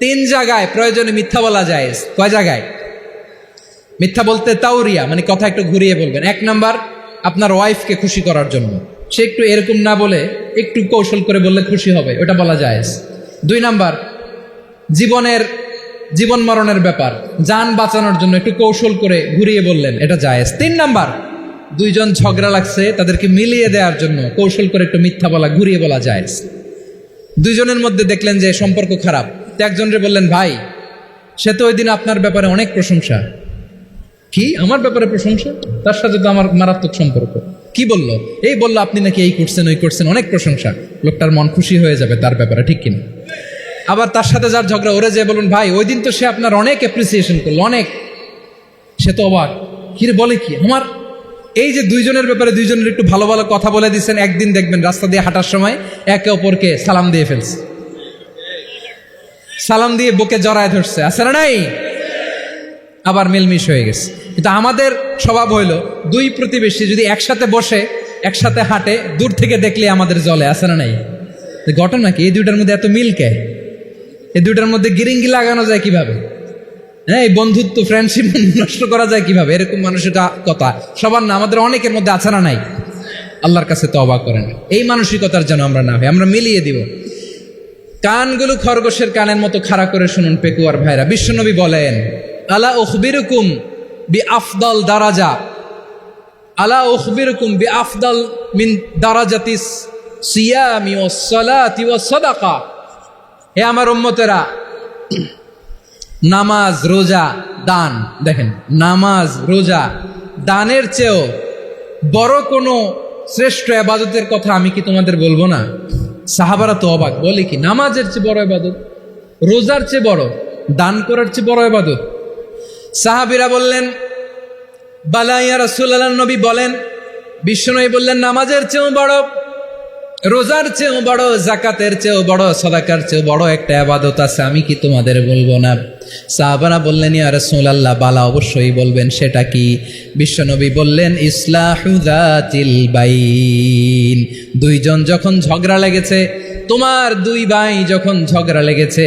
3 জায়গায় প্রয়োজনে মিথ্যা বলা যায়। কয় জায়গায় মিথ্যা বলতে? তাওরিয়া, মানে কথা একটু ঘুরিয়ে বলবেন। 1 নাম্বার, আপনার ওয়াইফকে খুশি করার জন্য, সে একটু এরকম না বলে একটু কৌশল করে বললে খুশি হবে, ওটা বলা যায়। 2 নাম্বার, জীবন মরণের ব্যাপার, জান বাঁচানোর জন্য একটু কৌশল করে ঘুরিয়ে বললেন, এটা জায়েজ। 3 নাম্বার, 2 জন ঝগড়া লাগছে, তাদেরকে মিলিয়ে দেওয়ার জন্য কৌশল করে একটু মিথ্যা বলা, ঘুরিয়ে বলা জায়েজ। 2 জনের মধ্যে দেখলেন যে সম্পর্ক খারাপ, তো একজনরে বললেন ভাই, সে তো ওই দিন আপনার ব্যাপারে অনেক প্রশংসা। কি? আমার ব্যাপারে প্রশংসা? তার সাথে তো আমার মারাত্মক সম্পর্ক। কি বললো? এই বললো আপনি নাকি এই করছেন, ওই করছেন, অনেক প্রশংসা। লোকটার মন খুশি হয়ে যাবে তার ব্যাপারে, ঠিক কিনা? আবার তার সাথে যার ঝগড়া, ওরে যে বলুন ভাই ওই দিন তো সে আপনার অনেক অ্যাপ্রিসিয়েশন করলো, অনেক। সে তো অবাক, কিরে বলে কি? আমার এই যে 2 জনের ব্যাপারে 2 জনের একটু ভালো ভালো কথা বলে দিচ্ছেন, একদিন দেখবেন রাস্তা দিয়ে হাঁটার সময় একে অপরকে সালাম দিয়ে ফেলছে, সালাম দিয়ে বুকে জড়ায় ধরছে, আছে না নাই? আবার মিলমিশ হয়ে গেছে। কিন্তু আমাদের স্বভাব হইল 2 প্রতিবেশী যদি একসাথে বসে, একসাথে হাঁটে, দূর থেকে দেখলে আমাদের জলে, আছে না নাই? ঘটনা কি? এই 2টার মধ্যে এত মিল কে? এই 2টার মধ্যে গিরিঙ্গি লাগানো যায় কিভাবে? হ্যাঁ, এই বন্ধুত্ব, ফ্রেন্ডশিপ নষ্ট করা যায় কিভাবে? এরকম মানুষের কথা সবার না, আমাদের অনেকের মধ্যে আছে না নাই? আল্লাহর কাছে তওবা করেন। এই মানসিকতার যেন আমরা না হই, আমরা মিলিয়ে দিব। কানগুলো খরগোশের কানের মতো খাড়া করে শুনুন পেকুয়ার ভাইরা। বিশ্বনবী বলেন, আলা উখবিরুকুম বি আফদাল দারাজা, আলা উখবিরুকুম বি আফদাল মিন দারাজাতিস সিয়ামি ওয়াস সালাতি ওয়াস সাদাকা। হে আমার উম্মতেরা, নামাজ, রোজা, দান, দেখেন নামাজ, রোজা, দানের চেয়েও বড় কোনো শ্রেষ্ঠ ইবাদতের কথা আমি কি তোমাদের বলবো না? সাহাবারা তো অবাক, বলে কি নামাজের চেয়ে বড় ইবাদত, রোজার চেয়ে বড়, দান করার চেয়ে বড় ইবাদত? সাহাবীরা বললেন, বালা ইয়া রাসূলুল্লাহ, নবী বলেন। বিশ্বনবী বললেন, নামাজের চেয়েও বড়, রোজার চেয়েও বড়, যাকাতের চেয়েও বড়, সাদাকার চেয়েও বড় একটা ইবাদত আছে, আমি কি তোমাদের বলবো না? সাহাবারা বললেন, ইয়া রাসূলুল্লাহ, বালা, অবশ্যই বলবেন, সেটা কি? বিশ্বনবী বললেন, ইসলাহু যাতিল বাইন। দুইজন যখন ঝগড়া লেগেছে, তোমার দুই ভাই যখন ঝগড়া লেগেছে,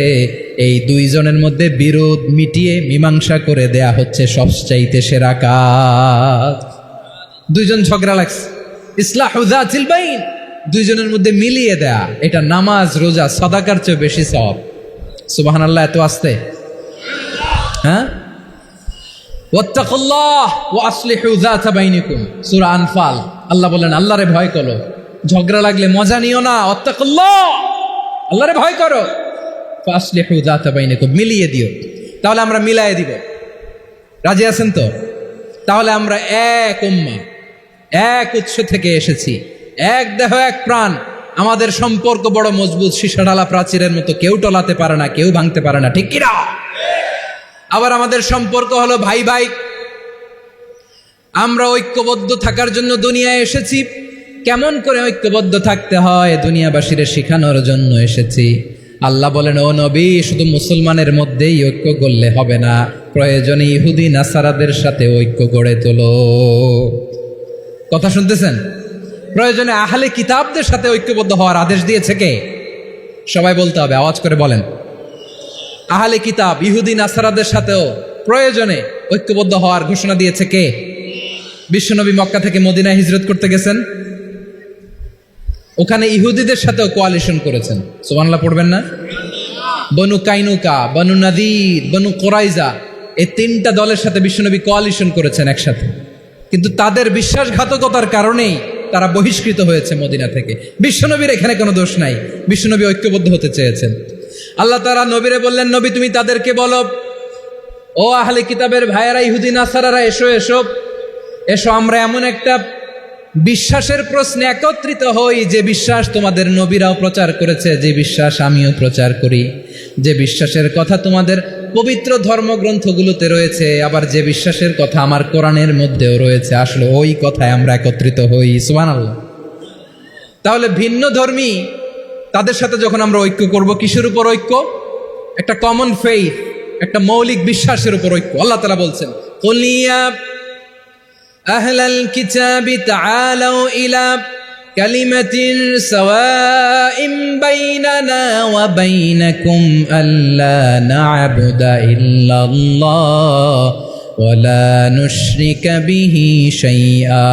এই দুইজনের মধ্যে বিরোধ মিটিয়ে মীমাংসা করে দেয়া হচ্ছে সবচাইতে সেরা কাজ। দুইজন ঝগড়া লাগছে, ইসলাহু যাতিল বাইন, দুইজনের মধ্যে মিলিয়ে দেয়া, এটা নামাজ, রোজা, সাদাকার চেয়ে বেশি সওয়াব। সুবহানাল্লাহ, এত আসতে, হ্যাঁ? ওয়াত্তাকুল্লাহ ওয়া আসলিহু যাতা বাইনিকুম, সূরা আনফাল। আল্লাহ বলেন, আল্লাহরে ভয় করো, ঝগড়া লাগলে মজা নিও না, ওয়াত্তাকুল্লাহ, আল্লাহরে ভয় করো, ফাসলিহু যাতা বাইনিকুম, মিলিয়ে দিও। তাহলে আমরা মিলায়ে দিব, রাজি আছেন তো? তাহলে আমরা এক উম্মাহ, এক উৎস থেকে এসেছি, এক দেহ, এক প্রাণ। আমাদের সম্পর্ক বড় মজবুত, সীসাডালা প্রাচীরের মতো, কেউ টলাতে পারে না, কেউ ভাঙতে পারে না, ঠিক কিনা? আবার আমাদের সম্পর্ক হলো ভাই ভাই। আমরা ঐক্যবদ্ধ থাকার জন্য দুনিয়ায় এসেছি। কেমন করে ঐক্যবদ্ধ থাকতে হয় দুনিয়াবাসীরে শিখানোর জন্য এসেছি। আল্লাহ বলেন, ও নবী, শুধু মুসলমানের মধ্যেই ঐক্য করলে হবে না, প্রয়োজনে ইহুদি নাসারাদের সাথে ঐক্য গড়ে তোলো। কথা শুনতেছেন? প্রয়োজনে আহলে কিতাবদের সাথে ঐক্যবদ্ধ হওয়ার আদেশ দিয়েছে কে? সবাই বলতে হবে, আওয়াজ করে বলেন। আহলে কিতাব, ইহুদি নাসারাদের সাথেও প্রয়োজনে ঐক্যবদ্ধ হওয়ার ঘোষণা দিয়েছে কে? বিশ্বনবী মক্কা থেকে মদিনায় হিজরত করতে গেছেন, ওখানে ইহুদিদের সাথেও কোয়ালিশন করেছেন। সুবহানাল্লাহ পড়বেন না? বনু কাইনুকা, বনু নাদির, বনু কোরাইজা, এই তিনটা দলের সাথে বিশ্বনবী কোয়ালিশন করেছেন একসাথে। কিন্তু তাদের বিশ্বাসঘাতকতার কারণেই তারা বহিষ্কৃত হয়েছে মদিনা থেকে। বিশ্বনবীর এখানে কোনো দোষ নাই, বিশ্বনবী ঐক্যবদ্ধ হতে চেয়েছেন। আল্লাহ তাআলা নবীরে বললেন, নবী তুমি তাদেরকে বলো, ও আহলে কিতাবের ভাইয়েরা, ইহুদি নাসারারা, এসো এসো এসো, আমরা এমন একটা বিশ্বাসের প্রশ্নে একত্রিত হই, যে বিশ্বাস তোমাদের নবীরাও প্রচার করেছে, যে বিশ্বাস আমিও প্রচার করি, যে বিশ্বাসের কথা তোমাদের পবিত্র ধর্মগ্রন্থগুলোতে রয়েছে, আবার যে বিশ্বাসের কথা আমার কোরআনের মধ্যেও রয়েছে, আসলে ওই কথায় আমরা একত্রিত হই। সুবহানাল্লাহ। তাহলে ভিন্ন ধর্মী তাদের সাথে যখন আমরা ঐক্য করব, কিসের উপর ঐক্য? একটা কমন ফেইথ, একটা মৌলিক বিশ্বাসের উপর ঐক্য। আল্লাহ তাআলা বলছেন, কুল ইয়া আহলাল কিতাবি তাআলাউ ইলা কালিমাতিন সাওয়াইন বাইনানা ওয়া বাইনাকুম আল্লা না'বুদা ইল্লাল্লাহ ওয়া লা নুশরিকা বিহি শাইআ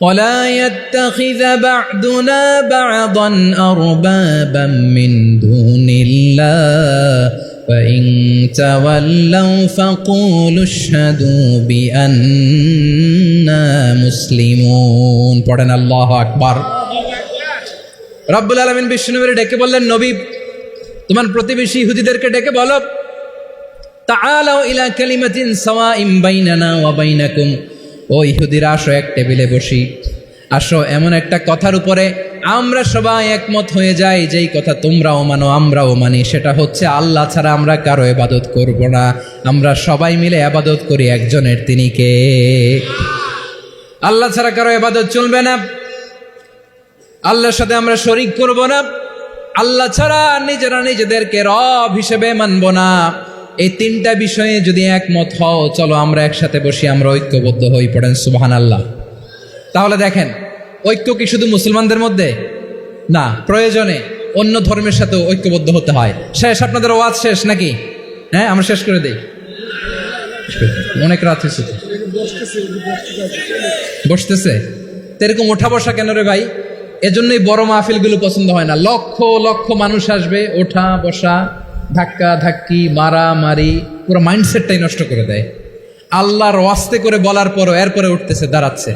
ولا يتخذ بعضنا بعضا أربابا من دون الله فإن تولوا فقولوا اشهدوا بأننا مسلمون। পড়েন আল্লাহু আকবার। রব্বুল আলামিন বিষ্ণুবীর ডেকে বললেন, নবী তোমার প্রতিবেশী ইহুদিদেরকে ডেকে বলো, তাআলাউ ইলা কালিমাতিন সাওয়াইন বাইনানা ওয়া বাইনাকুম, ও ইহুদিরা, আসো এক টেবিলে বসি, আসো এমন একটা কথার উপরে আমরা সবাই একমত হয়ে যাই, যেই কথা তোমরাও মানো আমরাও মানি, সেটা হচ্ছে আল্লাহ ছাড়া আমরা কারো ইবাদত করব না, আমরা সবাই মিলে ইবাদত করি একজনের, তিনি কে? আল্লাহ ছাড়া কারো ইবাদত চলবে না, আল্লাহর সাথে আমরা শরীক করব না, আল্লাহ ছাড়া নিজেরা নিজেদেরকে রব হিসেবে মানব না। এই তিনটা বিষয়ে যদি একমত হও, চলো আমরা একসাথে বসি, আমরা ঐক্যবদ্ধ হই। পড়েন সুবহানাল্লাহ। তাহলে দেখেন, ঐক্য কি শুধু মুসলমানদের মধ্যে না, প্রয়োজনে অন্য ধর্মের সাথে ঐক্যবদ্ধ হতে হয়। শেষ? আপনাদের ওয়াজ শেষ নাকি? হ্যাঁ, আমরা শেষ করে দেই, অনেক রাত হয়েছে। বসতেছে তো এরকম ওঠা বসা কেন রে ভাই? এজন্যই বড় মাহফিলগুলো পছন্দ হয় না। লক্ষ লক্ষ মানুষ আসবে, ওঠা বসা, ধাক্কা ধাক্কি, মারামারি, পুরো মাইন্ডসেটটাই নষ্ট করে দেয়। আল্লাহর ওয়াস্তে করে বলার পরও এরপরে উঠতেছে, দাঁড়াচ্ছে।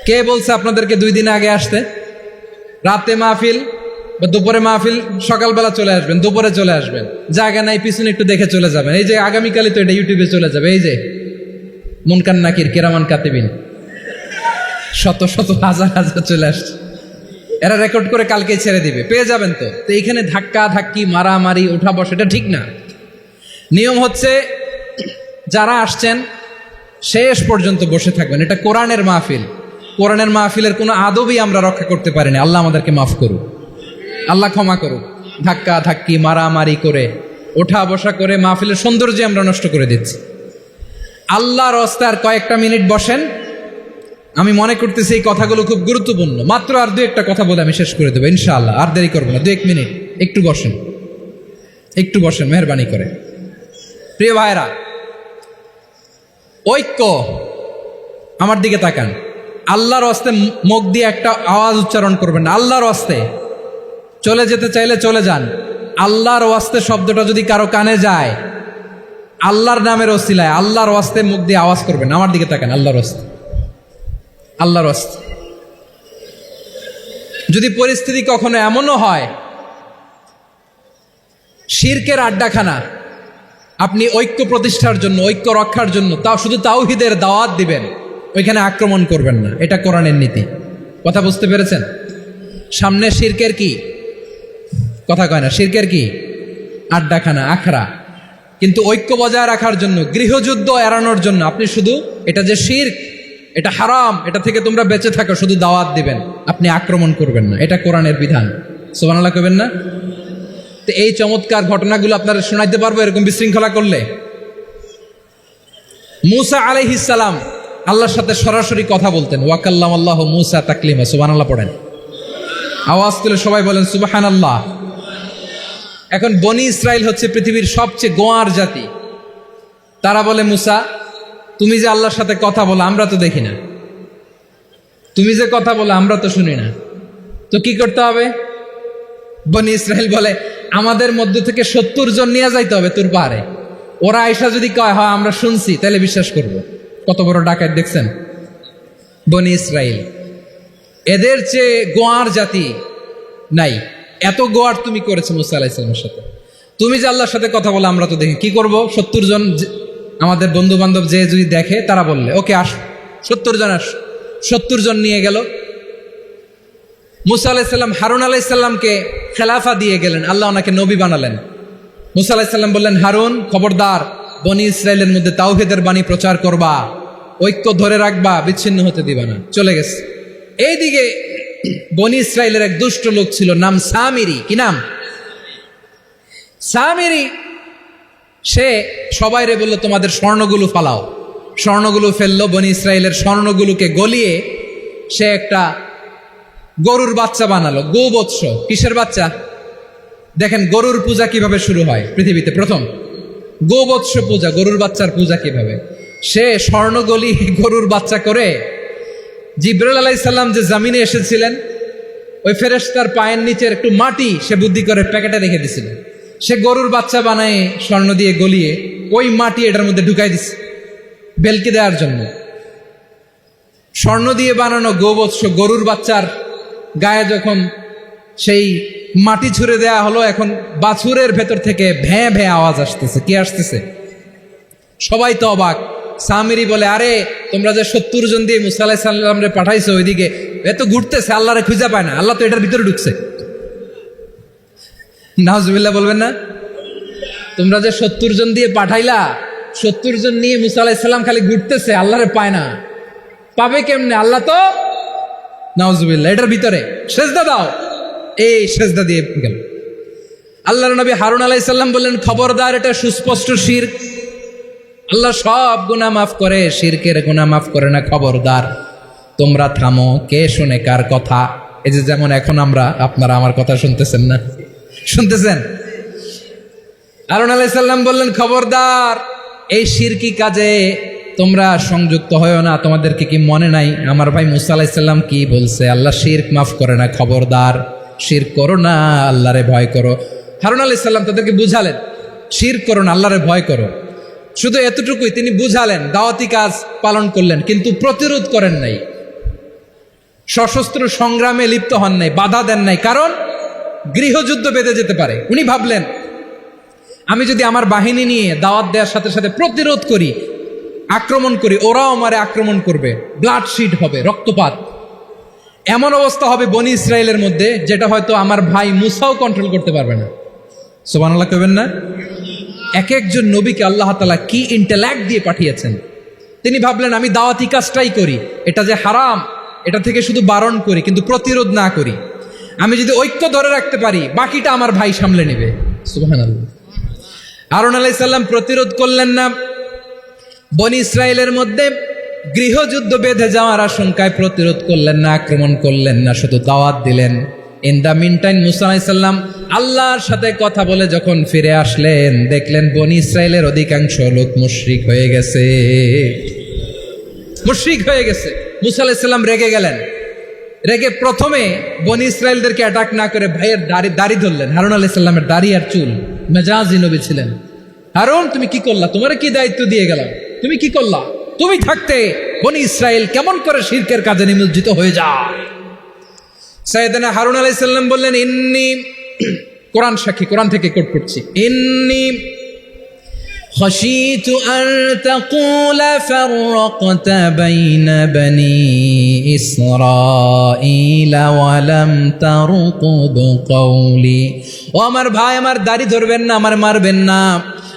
কে বলছে আপনাদেরকে 2 দিন আগে আসতে? রাতে মাহফিল বা দুপুরে মাহফিল, সকালবেলা চলে আসবেন, দুপুরে চলে আসবেন, জায়গা নাই পিছনে একটু দেখে চলে যাবেন। এই যে আগামীকালই তো এটা ইউটিউবে চলে যাবে। এই যে মুনকার নাকির কিরামান কাতিবিন, শত শত হাজার হাজার চলে আসছে, এরা রেকর্ড করে কালকে ছেড়ে দিবে, পেয়ে যাবেন। তো এইখানে ধাক্কা ধাক্কি, মারামারি, ওঠা বসা, এটা ঠিক না। নিয়ম হচ্ছে যারা আসছেন শেষ পর্যন্ত বসে থাকবেন। এটা কোরআনের মাহফিল। কোরআনের মাহফিলের কোনো আদবই আমরা রক্ষা করতে পারিনি। আল্লাহ আমাদেরকে মাফ করুক, আল্লাহ ক্ষমা করুক। ধাক্কা ধাক্কি, মারামারি করে, ওঠা বসা করে মাহফিলের সৌন্দর্য আমরা নষ্ট করে দিচ্ছি। আল্লাহর রাস্তায় আর কয়েকটা মিনিট বসেন। আমি মনে করতেছি এই কথাগুলো খুব গুরুত্বপূর্ণ। মাত্র আর 2-1টা কথা বলে আমি শেষ করে দেবো ইনশাআল্লাহ। আর দেরি করবো না, 2-1 মিনিট একটু বসেন, একটু বসেন মেহরবানি করে। প্রিয় ভাইরা, ঐক্য, আমার দিকে তাকান। আল্লাহর রাস্তে মুখ দিয়ে একটা আওয়াজ উচ্চারণ করবেন না। আল্লাহর রাস্তে চলে যেতে চাইলে চলে যান। আল্লাহর ওয়াস্তে শব্দটা যদি কারো কানে যায়, আল্লাহর নামের ওসিলায় আল্লাহর ওয়াস্তে মুখ দিয়ে আওয়াজ করবেন। আমার দিকে তাকান। আল্লাহর ওয়াস্তে, আল্লাহর ওয়াস্তে। যদি পরিস্থিতি কখনো এমনও হয় শিরকের আড্ডাখানা, আপনি ঐক্য প্রতিষ্ঠার জন্য, ঐক্য রক্ষার জন্য তাও শুধু তাওহীদের দাওয়াত দিবেন, ওইখানে আক্রমণ করবেন না। এটা কোরআনের নীতি। কথা বুঝতে পেরেছেন? সামনে শিরকের কি কথা কয় না, শিরকের কি আড্ডাখানা, আখড়া। কিন্তু ঐক্য বজায় রাখার জন্য, গৃহযুদ্ধ এড়ানোর জন্য আপনি শুধু এটা যে শিরক, এটা হারাম, এটা থেকে তোমরা বেঁচে থাকো, শুধু দাওয়াত দিবেন, আপনি আক্রমণ করবেন না। এটা কোরআনের বিধান। সুবহানাল্লাহ কইবেন না? তো এই চমৎকার ঘটনাগুলো আপনারা শোনাইতে পারবো এরকম বিশৃঙ্খলা করলে। মূসা আলাইহিস সালাম আল্লাহর সাথে সরাসরি কথা বলতেন। ওয়াকাল্লামাল্লাহু মূসা তাকলিমা। সুবহানাল্লাহ পড়েন, আওয়াজ তুলে সবাই বলেন সুবহানাল্লাহ। এখন বনি ইসরাইল হচ্ছে পৃথিবীর সবচেয়ে গোয়ার জাতি। তারা বলে, মূসা তুমি যে আল্লাহর সাথে কথা বলো আমরা তো দেখি না, তুমি যে কথা বলো আমরা তো শুনি না, তো কি করতে হবে? বনি ইসরাইল বলে, আমাদের মধ্য থেকে 70 জন নিয়ে যাইতে হবে তোর পাহাড়ে। ওরা আয়সা যদি কয় হয় আমরা শুনছি, তাহলে বিশ্বাস করব। কত বড় ডাকাত দেখছেন বনি ইসরাইল। এদের চেয়ে গোয়ার জাতি নাই। এত গোয়ার তুমি করেছো মুসা আলাইহিস সালামের সাথে। তুমি যে আল্লাহর সাথে কথা বলো আমরা তো দেখি, কি করব? 70 জন আমাদের বন্ধু বান্ধব যে যদি দেখে, তারা বললে ওকে আস, 70 জন আস। 70 জন নিয়ে গেল। মুসা আলাইহিস সালাম হারুন আলাইহিস সালামকে খেলাফা দিয়ে গেলেন, আল্লাহ ওনাকে নবী বানালেন। মুসা আলাইহিস সালাম বললেন, হারুন খবরদার, বনি ইসরায়েলের মধ্যে তাওহীদের বাণী প্রচার করবা, ঐক্য ধরে রাখবা, বিচ্ছিন্ন হতে দিবা না। চলে গেছে। এইদিকে বনি ইসরায়েলের এক দুষ্ট লোক ছিল, নাম সামিরি। কি নাম? সামিরি। সে সবাইরে বলল তোমাদের স্বর্ণগুলো ফালাও। স্বর্ণগুলো ফেললো। বনি ইসরায়েলের স্বর্ণগুলোকে গলিয়ে সে একটা গরুর বাচ্চা বানালো। গোবৎস। কিসের বাচ্চা? দেখেন গরুর পূজা কিভাবে শুরু হয় পৃথিবীতে প্রথম। গোবৎস পূজা, গরুর বাচ্চার পূজা কিভাবে। সে স্বর্ণ গলি গরুর বাচ্চা করে জিবরাইল আলাইহিস সালাম যে জমিনে এসেছিলেন, ওই ফেরেশতার পায়ের নিচের একটু মাটি সে বুদ্ধি করে প্যাকেটে রেখে দিছিল। সে গরুর বাচ্চা বানায় স্বর্ণ দিয়ে গলিয়ে ওই মাটি এটার মধ্যে ঢুকাই দিছে বেলকি দেওয়ার জন্য। স্বর্ণ দিয়ে বানানো গোবৎস গরুর বাচ্চার গায়ে যখন সেই মাটি ছুঁড়ে দেয়া হলো, এখন বাছুরের ভেতর থেকে ভ্যাঁ ভ্যাঁ আওয়াজ আসতেছে। কি আসতেছে? সবাই তো অবাক। সামিরি বলে, আরে তোমরা যে 70 জন দিয়ে মুসা আলাইহিস সালামরে পাঠাইছো, ওইদিকে এত ঘুরতেছে, আল্লাহরে খুঁজে পায় না, আল্লাহ তো এটার ভিতরে ঢুকছে। নাউজুবিল্লাহ বলবেন না? তোমরা যে 70 জন দিয়ে পাঠাইলা, 70 জন নিয়ে মুসা আলাইহিস সালাম খালি ঘুরতেছে, আল্লাহরে পায় না। পাবে কেমনে? আল্লাহ তো, নাউজুবিল্লাহ, এটার ভিতরে সেজদা দাও। এই সেজদা দিয়ে গেল। আল্লাহর নবী হারুন আলাইহিস সালাম বললেন, খবরদার, এটা সুস্পষ্ট শিরক। আল্লাহ সব গুনাহ মাফ করে, শিরকের গুনাহ মাফ করে না। খবরদার, তোমরা থামো। কে শুনে কার কথা? এই যে যেমন এখন আপনারা আমার কথা শুনতেছেন না? শুনতেছেন? হারুন আলাইহিস সালাম বললেন, খবরদার, এই শিরকি কাজে তোমরা সংযুক্ত হয়েও না, তোমাদেরকে কি মনে নাই আমার ভাই মুসা আলাইহিস সালাম কি বলছে? আল্লাহ শিরক মাফ করে না, খবরদার শিরক করো না, আল্লাহরে ভয় করো। হারুন আলাইহিস সালাম তাদেরকে বুঝালেন শিরক করো না, আল্লাহরে ভয় করো। শুধু এতটুকুই তিনি বুঝালেন, দাওয়াতি কাজ পালন করলেন, কিন্তু প্রতিরোধ করেন নাই, সশস্ত্র সংগ্রামে লিপ্ত হন নাই, বাধা দেন নাই, কারণ গৃহযুদ্ধ বেঁধে যেতে পারে। উনি ভাবলেন আমি যদি আমার বাহিনী নিয়ে দাওয়াত দেওয়ার সাথে সাথে প্রতিরোধ করি, আক্রমণ করি, ওরাও আমারে আক্রমণ করবে, ব্লাডশিড হবে, রক্তপাত, এমন অবস্থা হবে বনি ইসরায়েলের মধ্যে যেটা হয়তো আমার ভাই মুসাও কন্ট্রোল করতে পারবে না। সুবহানাল্লাহ কইবেন না? এক একজন নবীকে আল্লাহ তাআলা কি ইন্টেলেক্ট দিয়ে পাঠিয়েছেন। তিনি ভাবলেন আমি দাওয়াতি কাজটাই করি, এটা যে হারাম এটা থেকে শুধু বারণ করি, কিন্তু প্রতিরোধ না করি। আমি যদি ঐক্য ধরে রাখতে পারি, বাকিটা আমার ভাই সামলে নেবে। সুবহানাল্লাহ। হারুন আলাইহিস সালাম প্রতিরোধ করলেন না, বনি ইসরায়েলের মধ্যে গৃহযুদ্ধ বেঁধে যাওয়ার আশঙ্কায় প্রতিরোধ করলেন না, আক্রমণ করলেন না, শুধু দাওয়াত দিলেন। ইন দ্য মিন টাইম মুসা আলাইহিস সালাম আল্লাহর সাথে কথা বলে যখন ফিরে আসলেন, দেখলেন বনি ইসরায়েলের অধিকাংশ লোক মুশরিক হয়ে গেছে, মুশরিক হয়ে গেছে। মুসা আলাইহিস সালাম রেগে গেলেন, রেগে প্রথমে বনি ইসরায়েলদেরকে অ্যাটাক না করে ভাইয়ের দাড়ি ধরলেন। হারুন আলাইহিস সালামের দাড়ি আর চুল, মেজাজি নবী ছিলেন। হারুন তুমি কি করলা? তোমার কি দায়িত্ব দিয়ে গেলাম, তুমি কি করলা? তুমি থাকতে বনি ইসরায়েল কেমন করে শিরকের কাজে নিমজ্জিত হয়ে যায়? সাইয়েদনা হারুন আলাইহিস সালাম বললেন ইন্নী, কোরআন সাক্ষী, কোরআন থেকে কোট করছি, ইন্নী خشيت أن تقول فرقت بين بني إسرائيل ولم ترقب قولي। ও আমার ভাই, আমার দাড়ি ধরবেন না, আমার মারবেন না।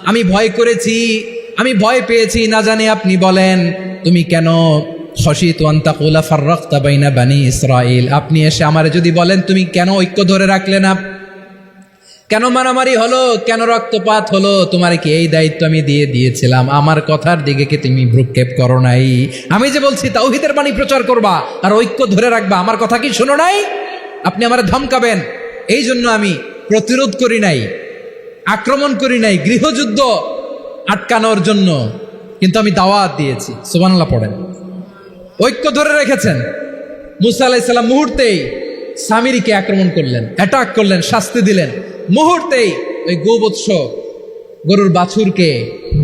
আমি ভয় করেছি, আমি ভয় পেয়েছি, না জানি আপনি বলেন তুমি কেন খশিতু আন তাকুলা ফাররাকতা বাইনা বানি ইসরাইল, আপনি এসে আমারে যদি বলেন তুমি কেন ঐক্য ধরে রাখলে না, কেন মারামারি হলো, কেন রক্তপাত হলো, তোমার কি এই দায়িত্ব আমি দিয়ে দিয়েছিলাম? আমার কথার দিকে কি তুমি ভ্রুক্ষেপ করো নাই? আমি যে বলছি তাওহীদের বাণী প্রচার করবা আর ঐক্য ধরে রাখবা, আমার কথা কি শোনো নাই? আপনি আমারে ধমকাবেন, এই জন্য আমি প্রতিরোধ করি নাই, আক্রমণ করি নাই, গৃহযুদ্ধ আটকানোর জন্য, কিন্তু আমি দাওয়াত দিয়েছি। সুবহানাল্লাহ পড়েন। ঐক্য ধরে রেখেছেন। মুসা আলাইহিস সালাম মুহূর্তেই সামিরীকে আক্রমণ করলেন, অ্যাটাক করলেন, শাস্তি দিলেন। মুহূর্তেই ওই গোবৎস গরুর বাছুরকে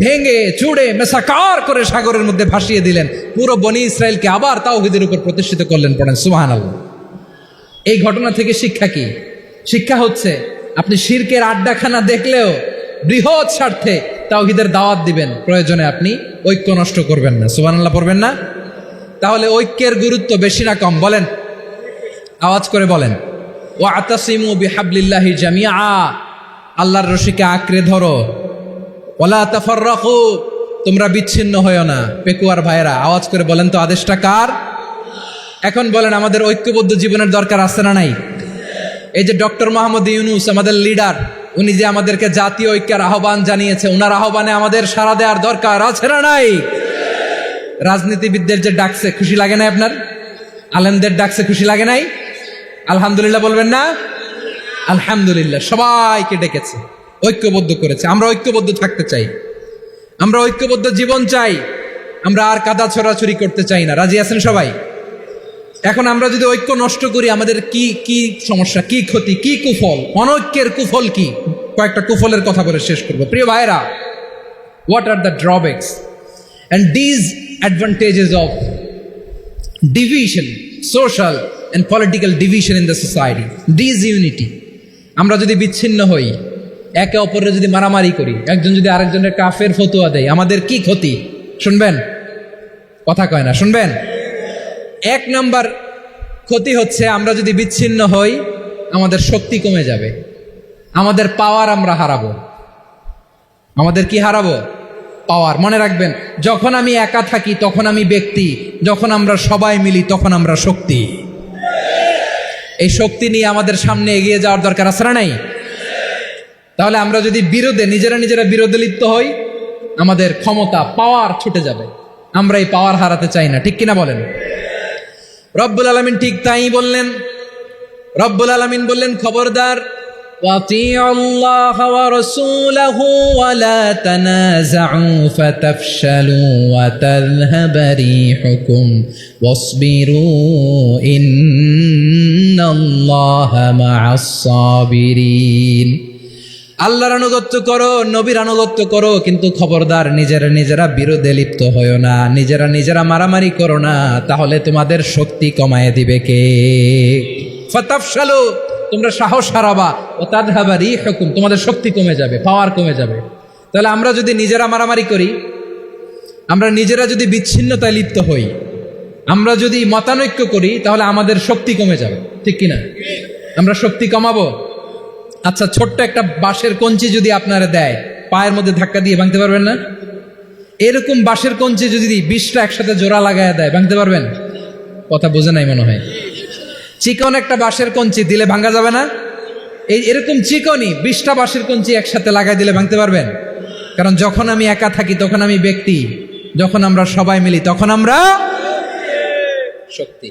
ভেঙে চুড়ে মেসাকার করে সাগরের মধ্যে ভাসিয়ে দিলেন। পুরো বনি ইসরায়েলকে আবার তাওহীদের উপর প্রতিষ্ঠিত করলেন। পড়েন সুবহানাল্লাহ। এই ঘটনা থেকে শিক্ষা কি? শিক্ষা হচ্ছে আপনি শিরকের আড্ডাখানা দেখলেও বৃহৎ স্বার্থে তাওহীদের দাওয়াত দিবেন, প্রয়োজনে আপনি ঐক্য নষ্ট করবেন না। সুবহানাল্লাহ পড়বেন না? তাহলে ঐক্যের গুরুত্ব বেশি না কম? বলেন, আওয়াজ করে বলেন। ওয়াতাসিমু বিহাবলিল্লাহি জামিআ, আল্লাহর রশিকে আঁকড়ে ধরো। ওয়ালা তাফাররাকু, তোমরা বিচ্ছিন্ন হয়ো না। পেকুয়ার ভাইরা আওয়াজ করে বলেন তো আদেশটা কার? এখন বলেন আমাদের ঐক্যবদ্ধ জীবনের দরকার আছে না নাই? এই যে ডক্টর মোহাম্মদ ইউনূস আমাদের লিডার, উনি যে আমাদেরকে জাতীয় ঐক্যের আহ্বান জানিয়েছে, ওনার আহ্বানে আমাদের সাড়া দেওয়ার দরকার আছে না নাই? রাজনীতিবিদদের যে ডাকছে, খুশি লাগে না আপনার? আলেমদের ডাকছে, খুশি লাগে নাই? আলহামদুলিল্লাহ বলবেন না? আলহামদুলিল্লাহ। সবাইকে ডেকেছে, ঐক্যবদ্ধ করেছে। আমরা ঐক্যবদ্ধ থাকতে চাই, আমরা ঐক্যবদ্ধ জীবন চাই, আমরা আর কাদা ছড়াছড়ি করতে চাই না। রাজি আছেন সবাই? এখন আমরা যদি ঐক্য নষ্ট করি, আমাদের কি কি সমস্যা, কি ক্ষতি, কি কুফল? অনৈক্যের কুফল কি? কয়েকটা কুফলের কথা বলে শেষ করবো। প্রিয় ভাইরা, what are the drawbacks and disadvantages of division, social and political division in the society, disunity? আমরা যদি বিচ্ছিন্ন হই, একে অপরের যদি মারামারি করি, একজন যদি আরেকজনের কাফের ফতোয়া দেয়, আমাদের কি ক্ষতি? শুনবেন? কথা কয় না, শুনবেন? এক নাম্বার ক্ষতি হচ্ছে আমরা যদি বিচ্ছিন্ন হই, আমাদের শক্তি কমে যাবে, আমাদের পাওয়ার আমরা হারাবো। আমাদের কি হারাবো? পাওয়ার। মনে রাখবেন, যখন আমি একা থাকি তখন আমি ব্যক্তি, যখন আমরা সবাই মিলি তখন আমরা শক্তি। এই শক্তি নিয়ে আমাদের সামনে এগিয়ে যাওয়ার দরকার আছে না নাই? তাহলে আমরা যদি নিজেরা বিরোধে লিপ্ত হই, আমাদের ক্ষমতা, পাওয়ার ছুটে যাবে। আমরা এই পাওয়ার হারাতে চাই না, ঠিক কিনা বলেন? রব্বুল আলামিন ঠিক তাই বললেন। রব্বুল আলামিন বললেন, খবরদার وأطيعوا الله ورسوله ولا تنازعوا فتفشلوا وتذهب ريحكم واصبروا إن الله مع الصابرين আল্লাহর আনুগত্য করো, নবীর আনুগত্য করো, কিন্তু খবরদার নিজেরা বিরোধে লিপ্ত হয়ো না, নিজেরা মারামারি করো না, তাহলে তোমাদের শক্তি কমায় দিবে কে? ফাতাফশালু, তোমরা সাহস হারাবা, ও তাযহাবা রিহুকুম, তোমাদের শক্তি কমে যাবে, পাওয়ার কমে যাবে। তাহলে আমরা যদি নিজেরা মারামারি করি, আমরা নিজেরা যদি বিচ্ছিন্নতায় লিপ্ত হই, আমরা যদি মতানৈক্য করি, তাহলে আমাদের শক্তি কমে যাবে, ঠিক কিনা? আমরা শক্তি কমাবো। আচ্ছা, ছোট্ট একটা বাঁশের কঞ্চি যদি আপনারা দেয়, পায়ের মধ্যে ধাক্কা দিয়ে ভাঙতে পারবেন না? এরকম বাঁশের কঞ্চি যদি 20টা একসাথে জোড়া লাগায় দেয়, ভাঙতে পারবেন? কথা বোঝে নাই মনে হয়। চিকন একটা বাঁশের কঞ্চি দিলে ভাঙা যাবে না? এরকম চিকনই 20টা বাঁশের কঞ্চি একসাথে লাগাই দিলে ভাঙতে পারবেন? কারণ যখন আমি একা থাকি তখন আমি ব্যক্তি, যখন আমরা সবাই মিলি তখন আমরা শক্তি।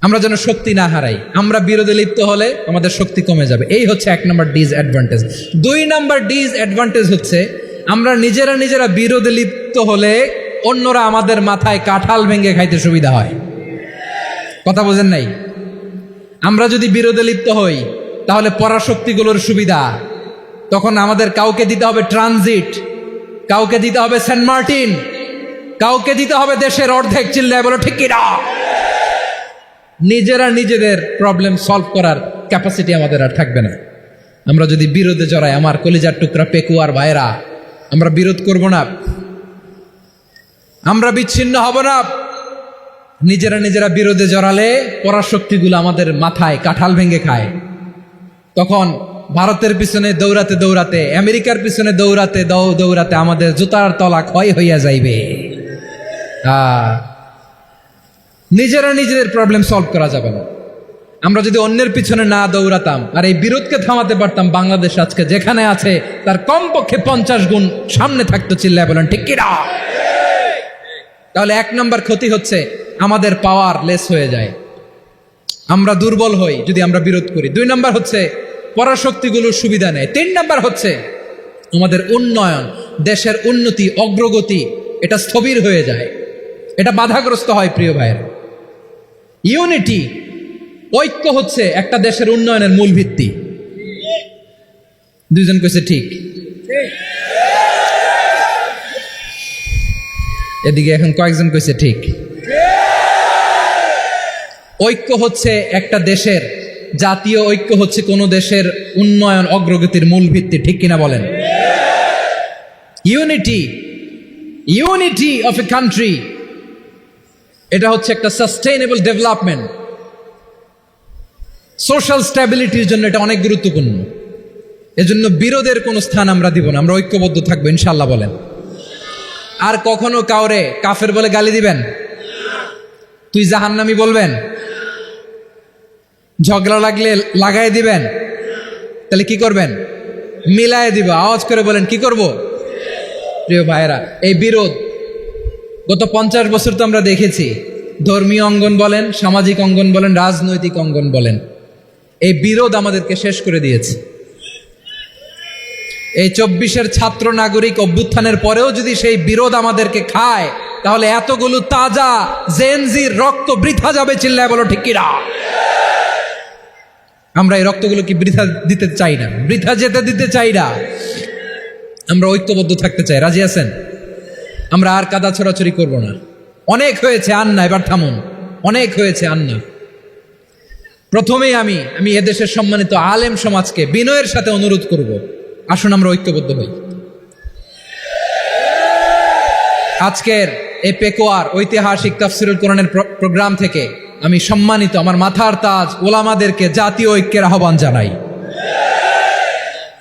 আমরা যেন শক্তি না হারাই। আমরা বিরোধে লিপ্ত হলে আমাদের শক্তি কমে যাবে। এই হচ্ছে 1 নম্বর ডিসঅ্যাডভান্টেজ। 2 নম্বর ডিসঅ্যাডভান্টেজ হচ্ছে আমরা নিজেরা বিরোধে লিপ্ত হলে অন্যরা আমাদের মাথায় কাঁঠাল ভেঙে খাইতে সুবিধা হয়। কথা বোঝেন নাই? আমরা যদি বিরোধে লিপ্ত হই তাহলে পরাশক্তিগুলোর সুবিধা, তখন আমাদের কাউকে দিতে হবে ট্রানজিট, কাউকে দিতে হবে সেন্ট মার্টিন, কাউকে দিতে হবে দেশের অর্ধেক। চিল্লায় বলো ঠিক কিনা? নিজেদের প্রবলেম সলভ করার ক্যাপাসিটি আমাদের আর থাকবে না। আমরা যদি বিরোধে জড়াই, আমার কলিজার টুকরা পেকুয়ার ভাইরা, আমরা বিরোধ করব না, আমরা বিচ্ছিন্ন হব না। নিজেরা বিরোধে জড়ালে পরাশক্তিগুলো আমাদের মাথায় কাঁঠাল ভেঙে খায়। তখন ভারতের পিছনে দৌড়াতে, আমেরিকার পিছনে দৌড়াতে আমাদের জুতার তলা ক্ষয় হইয়া যাইবে। নিজেদের প্রবলেম সলভ করা যাবে না। আমরা যদি অন্যের পিছনে না দৌড়াতাম আর এই বিরোধকে থামাতে পারতাম, বাংলাদেশ আজকে যেখানে আছে তার কমপক্ষে 50 গুণ সামনে থাকতো। চিল্লায় বলেন ঠিক কিনা? তাহলে 1 নম্বর ক্ষতি হচ্ছে আমাদের পাওয়ার লেস হয়ে যায়, আমরা দুর্বল হই যদি আমরা বিরোধ করি। 2 নম্বর হচ্ছে পরাশক্তিগুলোর সুবিধা নেয়। 3 নম্বর হচ্ছে আমাদের উন্নয়ন, দেশের উন্নতি, অগ্রগতি, এটা স্থবির হয়ে যায়, এটা বাধাগ্রস্ত হয়। প্রিয় ভাইয়ের, ইউনিটি, ঐক্য হচ্ছে একটা দেশের উন্নয়নের মূল ভিত্তি। 2 জন কইছে ঠিক। এদিকে এখন কয়েকজন কইছে ঠিক। ঐক্য হচ্ছে একটা দেশের, জাতীয় ঐক্য হচ্ছে কোন দেশের উন্নয়ন অগ্রগতির মূল ভিত্তি, ঠিক কিনা বলেন? ইউনিটি অফ এ কান্ট্রি, এটা হচ্ছে একটা সাস্টেইনেবল ডেভেলপমেন্ট, সোশ্যাল স্ট্যাবিলিটির জন্য এটা অনেক গুরুত্বপূর্ণ। এজন্য বিরোধের কোনো স্থান আমরা দিব না, আমরা ঐক্যবদ্ধ থাকবো ইনশাআল্লাহ বলেন। আর কখনো কাউরে কাফের বলে গালি দিবেন? তুই জাহান্নামী বলবেন? ঝগড়া লাগলে লাগাই দিবেন? তাহলে কি করবেন? মিলায় দিব। আওয়াজ করে বলেন কি করব? প্রিয় ভাইয়েরা, এই বিরোধ গত 50 বছর তো আমরা দেখেছি, ধর্মীয় অঙ্গন বলেন, সামাজিক অঙ্গন বলেন, রাজনৈতিক অঙ্গন বলেন, এই বিরোধ আমাদেরকে শেষ করে দিয়েছে। এই 24-এর ছাত্র নাগরিক অভ্যুত্থানের পরেও যদি সেই বিরোধ আমাদেরকে খায়, তাহলে এতগুলো তাজা জেনজির রক্ত বৃথা যাবে। চিল্লায় বলো ঠিক কিনা? আমরা এই রক্তগুলো কি বৃথা দিতে চাই না, বৃথা যেতে দিতে চাই না। আমরা ঐক্যবদ্ধ থাকতে চাই। রাজি আছেন? আমরা আর কাদা ছড়াছড়ি করব না। অনেক হয়েছে, আর না, এবার থামুন। অনেক হয়েছে, আর না। প্রথমেই আমি এদেশের সম্মানিত আলেম সমাজকে বিনয়ের সাথে অনুরোধ করব, আসুন আমরা ঐক্যবদ্ধ হই। আজকের এই পেকুয়ার ঐতিহাসিক তাফসিরুল কোরআনের প্রোগ্রাম থেকে আমি সম্মানিত আমার মাথার তাজ ওলামাদেরকে জাতীয় ঐক্যের আহ্বান জানাই।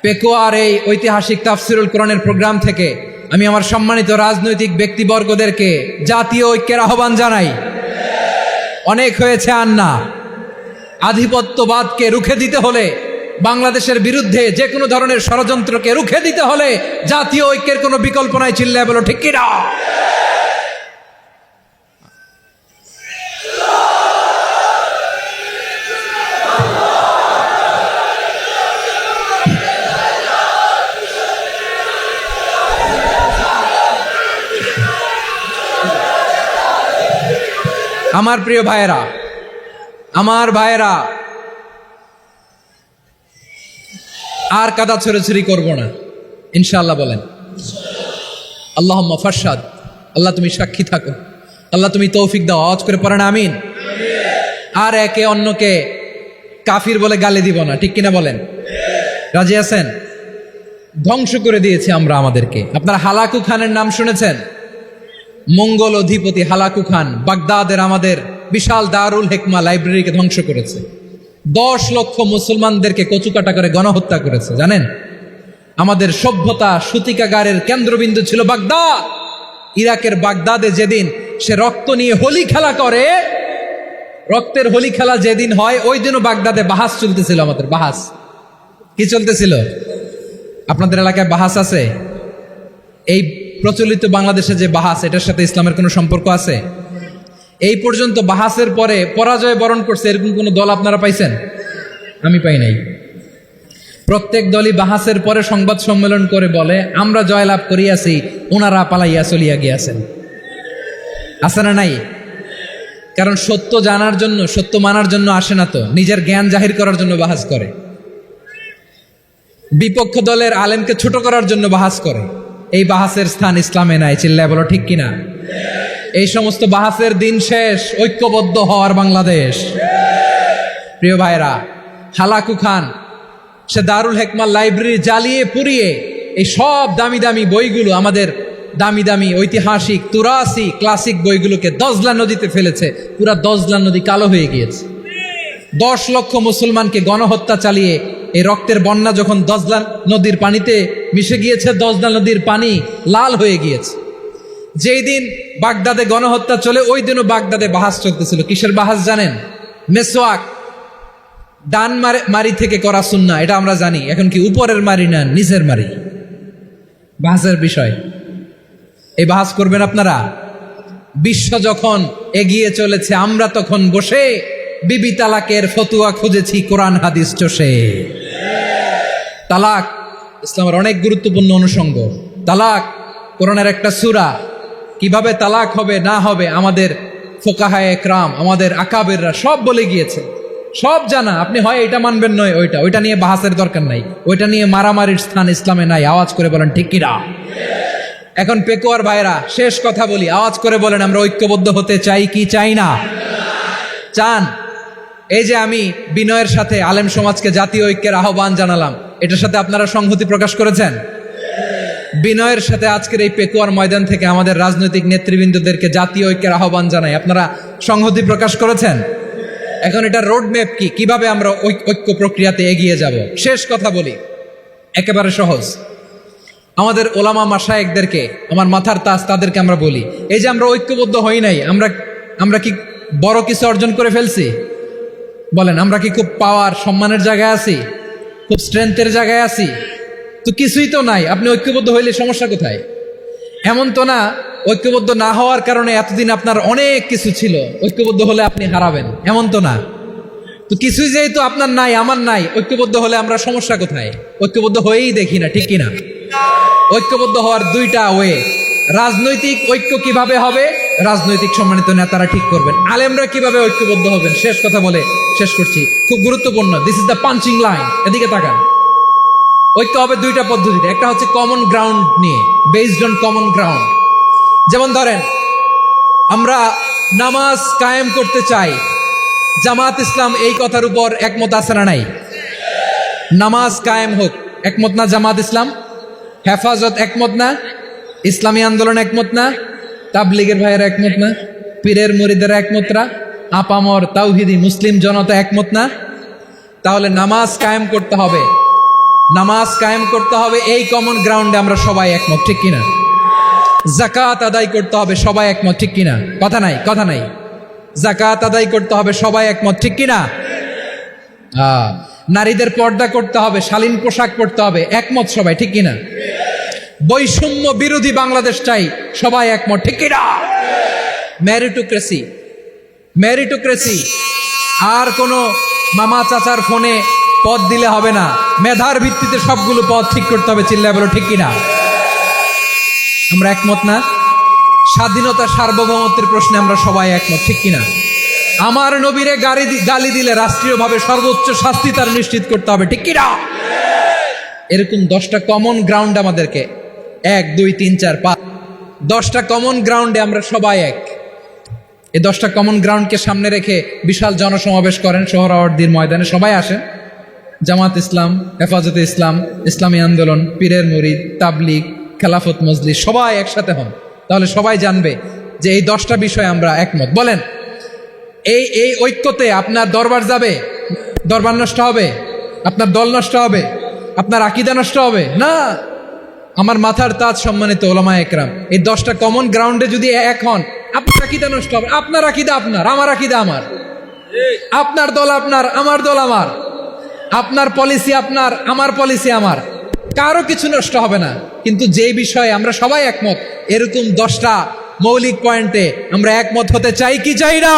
পেকুয়ার এই ঐতিহাসিক তাফসিরুল কোরআনের প্রোগ্রাম থেকে আমি আমার সম্মানিত রাজনৈতিক ব্যক্তিবর্গদেরকে জাতীয় ঐক্যের আহ্বান জানাই। অনেক হয়েছে, আর না। আধিপত্যবাদকে রুখে দিতে হলে, বাংলাদেশের বিরুদ্ধে যে কোনো ধরনের ষড়যন্ত্রকে রুখে দিতে হলে জাতীয় ঐক্যের কোনো বিকল্প নাই। চিল্লায় বলো ঠিক কিনা? আমার প্রিয় ভাইয়েরা, আমার ভাইয়েরা, আর কাদা ছড়াছড়ি করবো না ইনশাআল্লাহ। বলেন আল্লাহুম্মা ফারশাদ। আল্লাহ তুমি সাক্ষী থাকো, আল্লাহ তুমি তৌফিক দাও। আওয়াজ করে পড়েন আমিন। আর একে অন্যকে কাফির বলে গালি দিব না, ঠিক কিনা বলেন? রাজি আছেন? ধ্বংস করে দিয়েছে আমরা আমাদেরকে। আপনারা হালাকু খানের নাম শুনেছেন? মঙ্গল অধিপতি হালাকু খান বাগদাদের আমাদের বিশাল দারুল হিকমা লাইব্রেরিকে ধ্বংস করেছে। 10 লক্ষ মুসলমানদেরকে কচুকাটা করে গণহত্যা করেছে। জানেন, আমাদের সভ্যতা সূতিকাগারের কেন্দ্রবিন্দু ছিল বাগদাদ। ইরাকের বাগদাদে যেদিন সে রক্ত নিয়ে হোলি খেলা করে, রক্তের হোলি খেলা যেদিন হয়, ওই দিনও বাগদাদে বাহাস চলতেছিল। আমাদের বাহাস কি চলতেছিল? আপনাদের এলাকায় বাহাস আছে? এই প্রচলিত বাংলাদেশে যে বাহাস, এটার সাথে ইসলামের কোনো সম্পর্ক আছে? এই পর্যন্ত বাহাসের পরে পরাজয় বরণ করছে এরকম কোন দল আপনারা পাইছেন? আমি পাই নাই। প্রত্যেক দলই বাহাসের পরে সংবাদ সম্মেলন করে বলে আমরা জয়লাভ করিয়াছি, ওনারা পালাইয়া চলিয়া গিয়াছেন। আছে না নাই? কারণ সত্য জানার জন্য, সত্য মানার জন্য আসে না তো, নিজের জ্ঞান জাহির করার জন্য বাহাস করে। বিপক্ষ দলের আলেমকে ছোট করার জন্য বাহাস করে। এই বাহাসের স্থান ইসলামে নাই। চিল্লায় বলো ঠিক কিনা? এই সমস্ত বাহাসের দিন শেষ, ঐক্যবদ্ধ হওয়ার বাংলাদেশ। প্রিয় ভাইরা, হালাকু খান সে দারুল হিকমা লাইব্রেরি জ্বালিয়ে পুড়িয়ে এই সব দামি দামি বইগুলো, আমাদের দামি দামি ঐতিহাসিক তুরাসি ক্লাসিক বইগুলোকে দজলা নদীতে ফেলেছে। পুরা দজলা নদী কালো হয়ে গিয়েছে। 10 লক্ষ মুসলমানকে গণহত্যা চালিয়ে এই রক্তের বন্যা যখন দজলা নদীর পানিতে মিশে গিয়েছে, দজলা নদীর পানি লাল হয়ে গিয়েছে। যেই দিন বাগদাদে গণহত্যা চলে, ওই দিনও বাগদাদে বাহাস চলতেছিল। কিসের বাহাস জানেন? মেসওয়াক, ডান মারি থেকে করা সুন্নাহ, এটা আমরা জানি। এখন কি উপরের মারি না নিচের মারি? বাহাসের বিষয়। এই বাহাস করবেন আপনারা? বিশ্ব যখন এগিয়ে চলেছে, আমরা তখন বসে বিবি তালাকের ফতুয়া খুঁজেছি কোরআন হাদিস চষে। তালাক ইসলামের অনেক গুরুত্বপূর্ণ অনুষঙ্গ। তালাক কোরআনের একটা সূরা। কিভাবে তালাক হবে না হবে আমাদের ফোকাহায়ে একরাম, আমাদের আকাবেররা সব বলে গিয়েছে, সব জানা। আপনি হয় এটা মানবেন, নয় ওইটা নিয়ে বাহাসের দরকার নাই। ওইটা নিয়ে মারামারির স্থান ইসলামে নাই। আওয়াজ করে বলেন ঠিক কিনা? এখন পেকুয়ার ভাইরা, শেষ কথা বলি, আওয়াজ করে বলেন আমরা ঐক্যবদ্ধ হতে চাই কি চাই না? চান? এই যে আমি বিনয়ের সাথে আলেম সমাজকে জাতীয় ঐক্যের আহ্বান জানালাম, এটার সাথে আপনারা সংহতি প্রকাশ করেছেন? বিনয়ের সাথে আজকের এই পেকুয়ার ময়দান থেকে আমাদের রাজনৈতিক নেতৃবৃন্দদেরকে জাতীয় ঐক্যের আহ্বান জানাই, আপনারা সংহতি প্রকাশ করেছেন? এখন এটা রোড ম্যাপ কি, কিভাবে আমরা ঐক্য প্রক্রিয়াতে এগিয়ে যাব? শেষ কথা বলি, একেবারে সহজ। আমাদের ওলামা মাশায়েখদেরকে, আমার মাথার তাজ, তাদেরকে আমরা বলি, এই যে আমরা ঐক্যবদ্ধ হই নাই, আমরা কি বড় কিছু অর্জন করে ফেলছি? বলেন, আমরা কি খুব পাওয়ার সম্মানের জায়গায় আছি? খুব স্ট্রেংথের জায়গায় আছি? তো কিছুই তো নাই। আপনি ঐক্যবদ্ধ হইলে সমস্যা কোথায়? এমন তো না ঐক্যবদ্ধ না হওয়ার কারণে এতদিন আপনার অনেক কিছু ছিল, ঐক্যবদ্ধ হলে আপনি হারাবেন, এমন তো না। তো কিছুই যেহেতু আপনার নাই, আমার নাই, ঐক্যবদ্ধ হলে আমরা সমস্যা কোথায়? ঐক্যবদ্ধ হয়েই দেখি না, ঠিক কিনা? ঐক্যবদ্ধ হওয়ার দুইটা ওয়ে। রাজনৈতিক ঐক্য কিভাবে হবে? রাজনৈতিক সম্মানিত নেতারা ঠিক করবেন। আলেমরা কিভাবে ঐক্যবদ্ধ হবেন? শেষ কথা বলে শেষ করছি, খুব গুরুত্বপূর্ণ। This is the punching line. এদিকে তাকান। ঐক্য হবে দুইটা পদ্ধতিতে। একটা হচ্ছে কমন গ্রাউন্ড নিয়ে, বেসড অন কমন গ্রাউন্ড। যেমন ধরেন, আমরা নামাজ কায়েম করতে চাই, জামাত ইসলাম এই কথার উপর একমত আছে না নাই? নামাজ কায়েম হোক, একমত না জামাত ইসলাম? হেফাজত একমত না? ইসলামী আন্দোলন একমত না? তাবলীগের ভাইয়েরা একমত না? পীরের মুরিদেরা একমত না? আপামর তাওহিদি মুসলিম জনতা একমত না? তাহলে নামাজ কায়েম করতে হবে, নামাজ কায়েম করতে হবে এই কমন গ্রাউন্ডে আমরা সবাই একমত, ঠিক কিনা? যাকাত আদায় করতে হবে, সবাই একমত, ঠিক কিনা? কথা নাই, কথা নাই। যাকাত আদায় করতে হবে, সবাই একমত, ঠিক কিনা? নারীদের পর্দা করতে হবে, শালীন পোশাক পরতে হবে, একমত সবাই, ঠিক কিনা? বৈষম্য বিরোধী বাংলাদেশ চাই, সবাই একমত, ঠিক কিনা? Meritocracy, meritocracy. আর কোনো মামা চাচার ফোনে পদ দিলে হবে না, মেধার ভিত্তিতে সবগুলো পদ ঠিক করতে হবে। চিল্লায় বলো ঠিক কিনা? আমরা একমত না? স্বাধীনতা সার্বভৌমত্বের প্রশ্নে আমরা সবাই একমত, ঠিক কিনা? আমার নবীরে গালি দিলে রাষ্ট্রীয়ভাবে সর্বোচ্চ শাস্তি তার নিশ্চিত করতে হবে, ঠিক কিনা? এরকম 10টা কমন গ্রাউন্ড আমাদেরকে, 1 2 3 4 5, 10টা কমন গ্রাউন্ডে আমরা সবাই এক। এই 10টা কমন গ্রাউন্ডকে সামনে রেখে বিশাল জনসমাবেশ করেন সোহরাওয়ার্দীর ময়দানে, সবাই আসেন। জামাত ইসলাম, হেফাজতে ইসলাম, ইসলামী আন্দোলন, পীরের মুরিদ, তাবলিগ, খেলাফত মজলিস, সবাই একসাথে হন। তাহলে সবাই জানবে যে এই 10টা বিষয়ে আমরা একমত। বলেন, এই ঐক্যতে আপনার দরবার যাবে, দরবার নষ্ট হবে, আপনার দল নষ্ট হবে, আপনার আকীদা নষ্ট হবে না। আমার মাথার তাজ সম্মানিত ওলামায়ে একরাম, এই 10টা কমন গ্রাউন্ডে যদি এক হন, আপনার আকীদা নষ্ট হবে। আপনার আকীদা আপনার, আমার আকীদা আমার, আপনার দল আপনার, আমার দল আমার, আপনার পলিসি আপনার, আমার পলিসি আমার, কারো কিছু নষ্ট হবে না। কিন্তু যে বিষয়ে আমরা সবাই একমত, এরকম 10টা মৌলিক পয়েন্টে আমরা একমত হতে চাই কি চাই না?